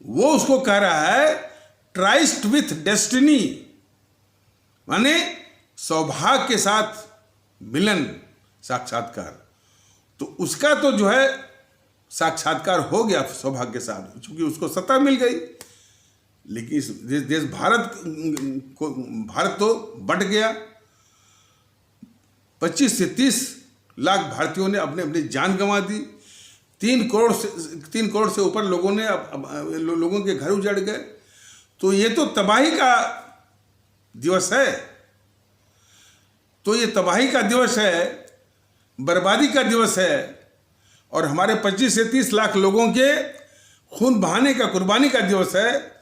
वो उसको कह रहा है ट्राइस्ट विथ डेस्टिनी, माने सौभाग्य के साथ मिलन, साक्षात्कार। तो उसका तो जो है साक्षात्कार हो गया सौभाग्य के साथ, क्योंकि उसको सत्ता मिल गई। लेकिन इस देश भारत तो बट गया। 25 से 30 लाख भारतीयों ने अपनी जान गंवा दी। 3 करोड़ से ऊपर लोगों के घर उजड़ गए। तो ये तो तबाही का दिवस है। तो ये तबाही का दिवस है, बर्बादी का दिवस है। और हमारे 25 से 30 लाख लोगों के खून बहाने का, कुर्बानी का दिवस है।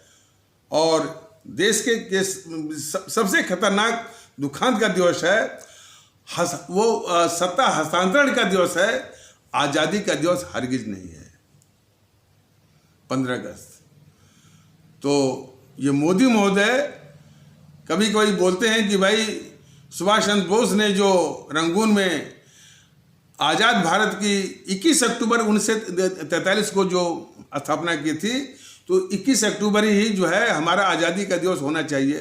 और देश के सबसे खतरनाक दुखांत का दिवस है, वो सत्ता हस्तांतरण का दिवस है, आज़ादी का दिवस हरगिज नहीं है 15 अगस्त। तो ये मोदी महोदय कभी कभी बोलते हैं कि भाई सुभाष चंद्र बोस ने जो रंगून में आज़ाद भारत की 21 अक्टूबर 1943 को जो स्थापना की थी, तो 21 अक्टूबर ही जो है हमारा आज़ादी का दिवस होना चाहिए।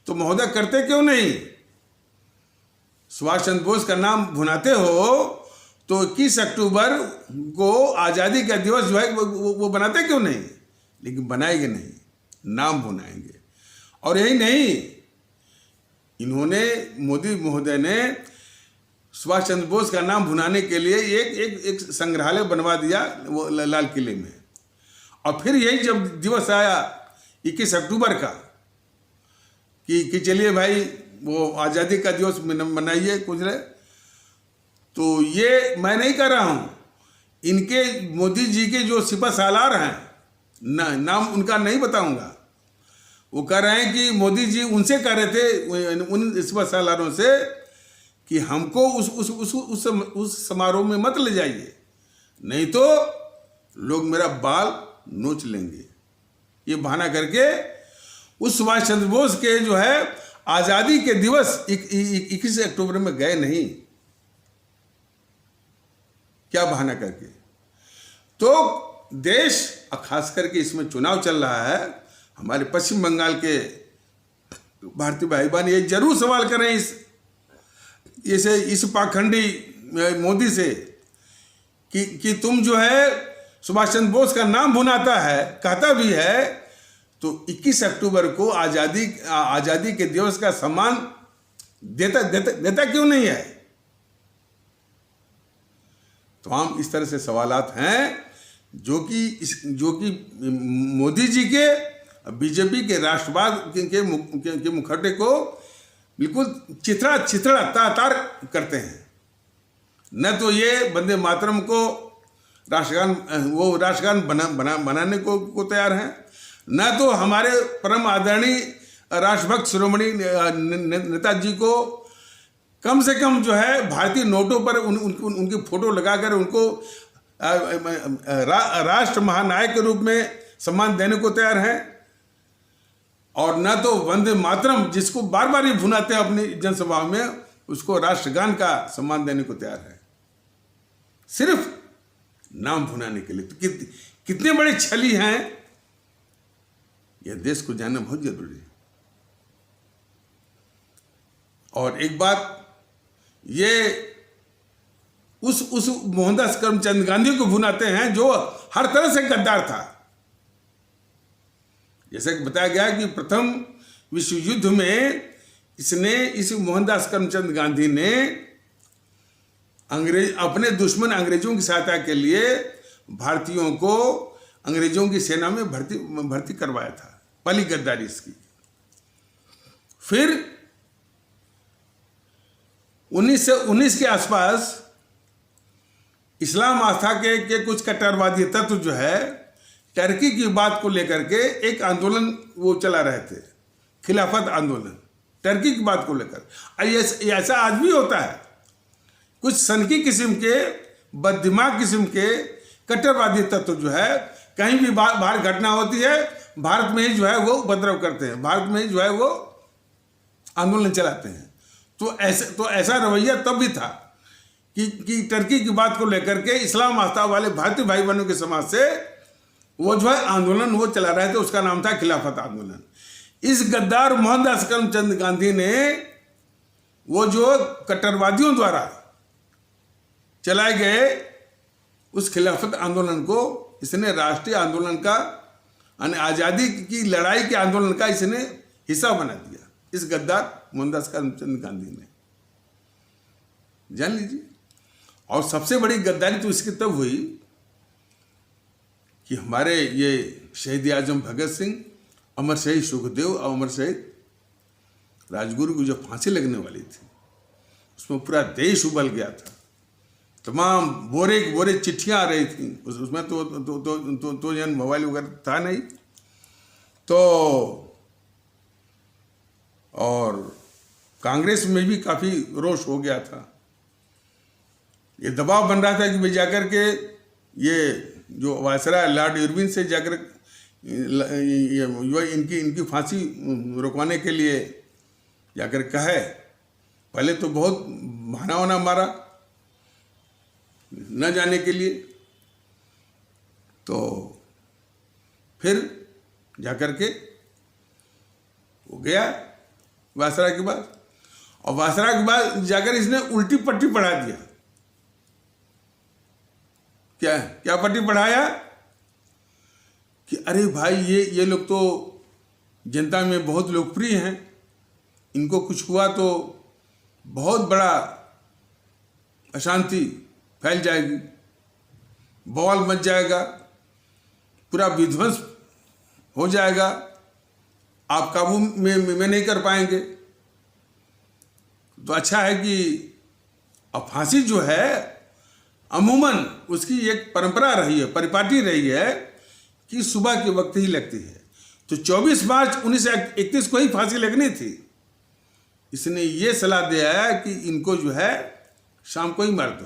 तो महोदय करते क्यों नहीं? सुभाष चंद्र बोस का नाम भुनाते हो तो 21 अक्टूबर को आज़ादी का दिवस जो है वो बनाते क्यों नहीं? लेकिन बनाएंगे नहीं, नाम भुनाएंगे। और यही नहीं, इन्होंने, मोदी महोदय ने सुभाष चंद्र बोस का नाम भुनाने के लिए एक संग्रहालय बनवा दिया वो लाल किले में। और फिर यही जब दिवस आया 21 अक्टूबर का कि चलिए भाई वो आज़ादी का दिवस मनाइए कुछ रहे, तो ये मैं नहीं कर रहा हूँ, इनके मोदी जी के जो सिपह सालार हैं, नाम उनका नहीं बताऊंगा, वो कह रहे हैं कि मोदी जी उनसे कह रहे थे, उन सिपह सालारों से, कि हमको उस समारोह में मत ले जाइए, नहीं तो लोग मेरा बाल नोच लेंगे। ये बहाना करके उस सुभाष चंद्र बोस के जो है आज़ादी के दिवस 21 अक्टूबर में गए नहीं। क्या बहाना करके? तो देश, खास करके इसमें चुनाव चल रहा है, हमारे पश्चिम बंगाल के भारतीय भाई बहन ये जरूर सवाल करें इस पाखंडी मोदी से कि तुम जो है सुभाष चंद्र बोस का नाम भुनाता है, कहता भी है, तो 21 अक्टूबर को आज़ादी के दिवस का सम्मान देता क्यों नहीं है? तो हम इस तरह से सवालात हैं जो कि मोदी जी के, बीजेपी के राष्ट्रवाद के मुखौटे को बिल्कुल चिथड़ा तार करते हैं। न तो ये वंदे मातरम को राष्ट्रगान बनाने को तैयार हैं, न तो हमारे परम आदरणीय राष्ट्रभक्त शिरोमणि नेताजी को कम से कम जो है भारतीय नोटों पर उनकी फोटो लगाकर उनको राष्ट्र महानायक के रूप में सम्मान देने को तैयार हैं, और न तो वंदे मातरम, जिसको बार बार ये भुनाते हैं अपनी जनसभा में, उसको राष्ट्रगान का सम्मान देने को तैयार है, सिर्फ नाम भुनाने के लिए। तो कितने बड़े छली हैं, यह देश को जानना बहुत जरूरी है। और एक बात, ये उस मोहनदास करमचंद गांधी को भुनाते हैं जो हर तरह से गद्दार था। जैसे कि बताया गया कि प्रथम विश्व युद्ध में इस मोहनदास करमचंद गांधी ने अपने दुश्मन अंग्रेजों की सहायता के लिए भारतीयों को अंग्रेजों की सेना में भर्ती करवाया था, पहली गद्दारी इसकी। फिर 1919 के आसपास इस्लाम आस्था के कुछ कट्टरवादी तत्व जो है टर्की की बात को लेकर के एक आंदोलन वो चला रहे थे, खिलाफत आंदोलन, टर्की की बात को लेकर। ऐसा आज भी होता है, कुछ सनकी किस्म के, बददिमाग किस्म के कट्टरवादी तत्व जो है कहीं भी बाहर घटना होती है, भारत में ही जो है वो उपद्रव करते हैं, भारत में ही जो है वो आंदोलन चलाते हैं। तो ऐसा रवैया तब भी था कि टर्की की बात को लेकर के इस्लाम आस्था वाले भारतीय भाई बहनों के समाज से वो जो है आंदोलन वो चला रहे थे, उसका नाम था खिलाफत आंदोलन। इस गद्दार मोहनदास करमचंद गांधी ने वो जो कट्टरवादियों द्वारा चलाए गए उस खिलाफत आंदोलन को इसने राष्ट्रीय आंदोलन का, यानी आज़ादी की लड़ाई के आंदोलन का इसने हिस्सा बना दिया, इस गद्दार मोहनदास करमचंद गांधी ने, जान लीजिए। और सबसे बड़ी गद्दारी तो इसकी तब हुई कि हमारे ये शहीद आजम भगत सिंह, अमर शहीद सुखदेव और अमर शहीद राजगुरु की जो फांसी लगने वाली थी, उसमें पूरा देश उबल गया था, तमाम बोरे चिट्ठियां आ रही थी, उसमें तो जन मोबाइल वगैरह था नहीं। तो कांग्रेस में भी काफ़ी रोष हो गया था। ये दबाव बन रहा था कि भाई जाकर के ये जो वायसराय लॉर्ड इरविन से जाकर इनकी फांसी रुकवाने के लिए जाकर कहे। पहले तो बहुत बहाना वहाना मारा न जाने के लिए, तो फिर जाकर के वो गया वायसराय के बाद, और वायसराय के बाद जाकर इसने उल्टी पट्टी पढ़ा दिया। क्या क्या पट्टी पढ़ाया कि अरे भाई ये लोग तो जनता में बहुत लोकप्रिय हैं, इनको कुछ हुआ तो बहुत बड़ा अशांति फैल जाएगी, बवाल मच जाएगा, पूरा विध्वंस हो जाएगा, आप काबू में नहीं कर पाएंगे। तो अच्छा है कि अब फांसी जो है अमूमन उसकी एक परंपरा रही है, परिपाटी रही है कि सुबह के वक्त ही लगती है। तो 24 मार्च 1931 को ही फांसी लगनी थी। इसने ये सलाह दिया है कि इनको जो है शाम को ही मार दो।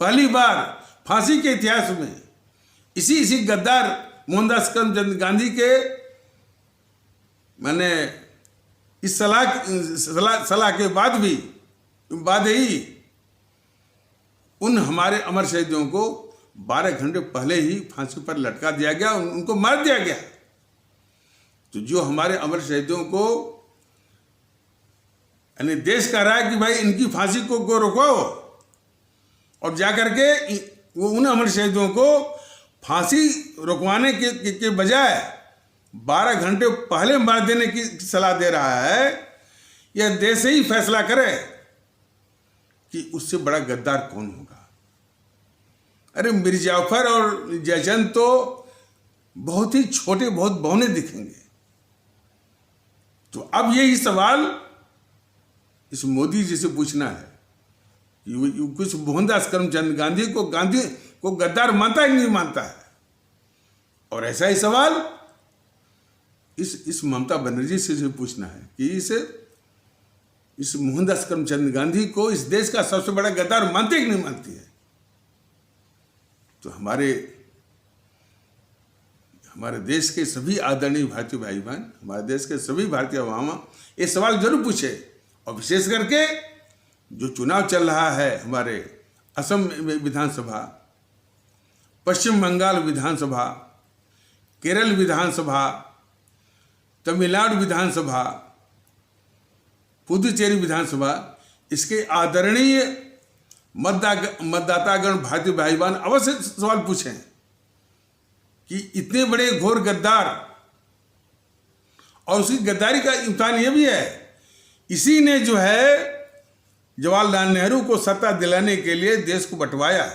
पहली बार फांसी के इतिहास में इसी गद्दार मोहनदास करमचंद गांधी के मैंने इस सलाह के बाद ही उन हमारे अमर शहीदों को 12 घंटे पहले ही फांसी पर लटका दिया गया, उनको मार दिया गया। तो जो हमारे अमर शहीदों को यानी देश कह रहा है कि भाई इनकी फांसी को रोको, और जाकर के वो उन अमर शहीदों को फांसी रुकवाने के बजाय 12 घंटे पहले मार देने की सलाह दे रहा है। यह देश ही फैसला करे कि उससे बड़ा गद्दार कौन होगा। अरे मीर जाफर और जयचंद तो बहुत ही छोटे, बहुत बौने दिखेंगे। तो अब यही सवाल इस मोदी जी से पूछना है कि कुछ मोहनदास करमचंद गांधी को गद्दार मानता है कि नहीं मानता है। और ऐसा ही सवाल इस ममता बनर्जी से पूछना है कि इस मोहनदास करमचंद गांधी को इस देश का सबसे बड़ा गद्दार मानते कि नहीं मानती है। तो हमारे देश के सभी आदरणीय भारतीय भाई बहन, हमारे देश के सभी भारतीय अवाम ये सवाल जरूर पूछे। और विशेष करके जो चुनाव चल रहा है हमारे असम विधानसभा, पश्चिम बंगाल विधानसभा, केरल विधानसभा, तमिलनाडु विधानसभा, पुदुचेरी विधानसभा, इसके आदरणीय मतदातागण भारतीय भाई बहन अवश्य सवाल पूछें कि इतने बड़े घोर गद्दार, और उसकी गद्दारी का इम्तिहान ये भी है, इसी ने जो है जवाहरलाल नेहरू को सत्ता दिलाने के लिए देश को बंटवाया।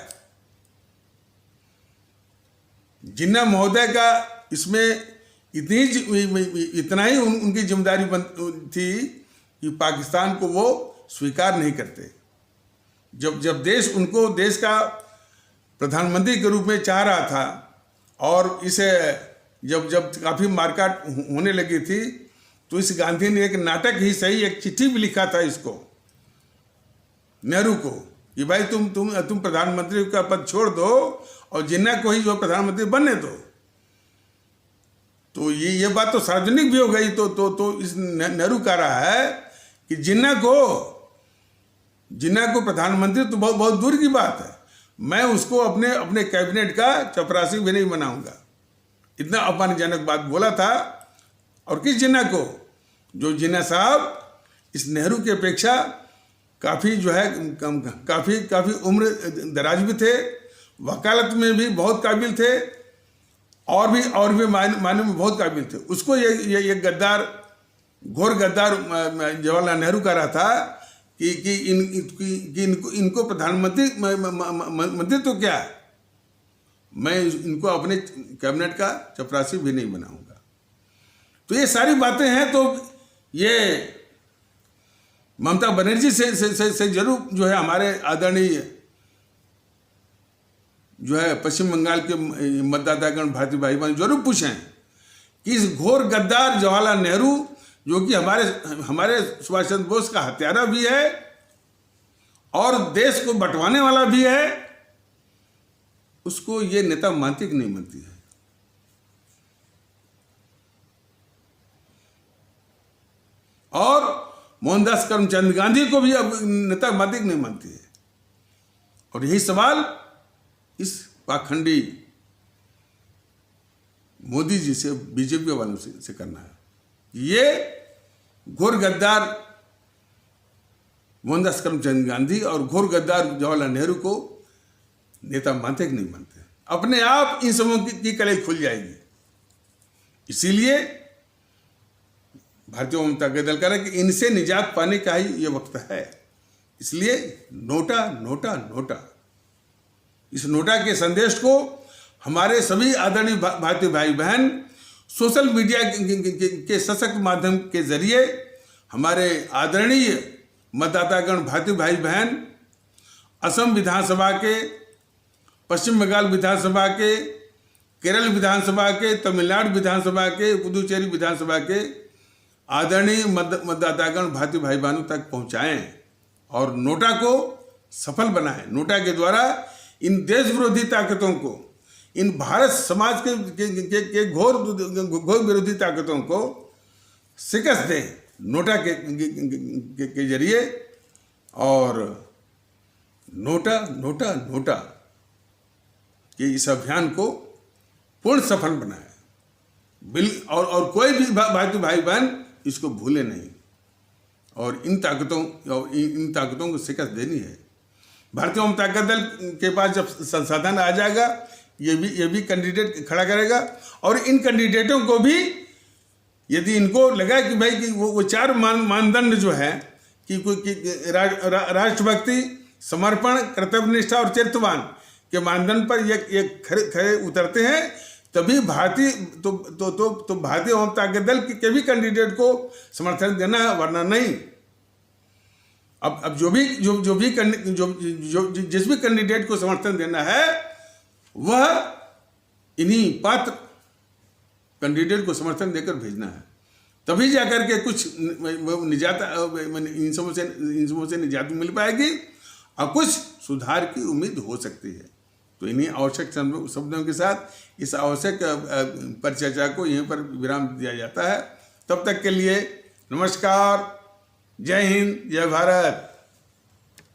जिन्ना महोदय का इसमें इतना ही उनकी जिम्मेदारी थी कि पाकिस्तान को वो स्वीकार नहीं करते। जब देश उनको देश का प्रधानमंत्री के रूप में चाह रहा था, और इसे जब काफ़ी मारकाट होने लगी थी, तो इस गांधी ने एक नाटक ही सही, एक चिट्ठी भी लिखा था इसको, नेहरू को, कि भाई तुम प्रधानमंत्री का पद छोड़ दो और जिन्ना को ही जो प्रधानमंत्री बनने दो। तो ये बात तो सार्वजनिक भी हो गई। तो इस नेहरू कह रहा है कि जिन्ना को प्रधानमंत्री तो बहुत दूर की बात है, मैं उसको अपने कैबिनेट का चपरासी भी नहीं बनाऊंगा। इतना अपमानजनक बात बोला था। और किस जिन्ना को? जो जिन्ना साहब इस नेहरू की अपेक्षा काफ़ी जो है काफ़ी उम्र दराज भी थे, वकालत में भी बहुत काबिल थे, और भी मायने में बहुत काबिल थे। उसको ये गद्दार, घोर गद्दार जवाहरलाल नेहरू कह रहा था कि इनको प्रधानमंत्री मंत्री तो क्या, मैं इनको अपने कैबिनेट का चपरासी भी नहीं बनाऊंगा। तो ये सारी बातें हैं। तो ये ममता बनर्जी से जरूर जो है हमारे आदरणीय जो है पश्चिम बंगाल के मतदातागण भारतीय भाई बहन जरूर पूछें कि इस घोर गद्दार जवाहरलाल नेहरू जो कि हमारे सुभाष चंद्र बोस का हत्यारा भी है और देश को बंटवाने वाला भी है, उसको ये नेता मानती कि नहीं मानती है? और मोहनदास करमचंद गांधी को भी अब नेता मानती कि नहीं मानती है? और यही सवाल इस पाखंडी मोदी जी से, बीजेपी वालों से करना है। ये घोर गद्दार मोहनदास करमचंद गांधी और घोर गद्दार जवाहरलाल नेहरू को नेता मानते कि नहीं मानते? अपने आप इन सबों की कलई खुल जाएगी। इसीलिए भारतीय जनता दल कह रहा है कि इनसे निजात पाने का ही ये वक्त है। इसलिए नोटा नोटा नोटा, इस नोटा के संदेश को हमारे सभी आदरणीय भारतीय भाई बहन सोशल मीडिया के सशक्त माध्यम के जरिए, हमारे आदरणीय मतदातागण भारतीय भाई बहन असम विधानसभा के, पश्चिम बंगाल विधानसभा के, केरल विधानसभा के, तमिलनाडु विधानसभा के, पुदुचेरी विधानसभा के आदरणीय मतदातागण भारतीय भाई बहनों तक पहुंचाएं और नोटा को सफल बनाएं। नोटा के द्वारा इन देश विरोधी ताकतों को, इन भारत समाज के घोर विरोधी ताकतों को शिकस्त दें नोटा के जरिए, और नोटा नोटा नोटा के इस अभियान को पूर्ण सफल बनाए। और कोई भी भारतीय भाई बहन इसको भूले नहीं, और इन ताकतों को शिकस्त देनी है। भारतीय जनता दल के पास जब संसाधन आ जाएगा, ये भी कैंडिडेट खड़ा करेगा, और इन कैंडिडेटों को भी यदि इनको लगा कि भाई कि वो चार मानदंड जो है कि राष्ट्रभक्ति, समर्पण, कर्तव्यनिष्ठा और चरित्रवान के मानदंड पर ये खरे उतरते हैं, तभी भारतीय जनता दल के भी कैंडिडेट को समर्थन देना है, वरना नहीं। अब जिस भी कैंडिडेट को समर्थन देना है, वह इन्हीं पात्र कैंडिडेट को समर्थन देकर भेजना है, तभी जाकर के कुछ निजात, इन समों से निजात मिल पाएगी और कुछ सुधार की उम्मीद हो सकती है। तो इन्हीं आवश्यक शब्दों के साथ इस आवश्यक परिचर्चा को यहीं पर विराम दिया जाता है। तब तक के लिए नमस्कार, जय हिंद, जय भारत।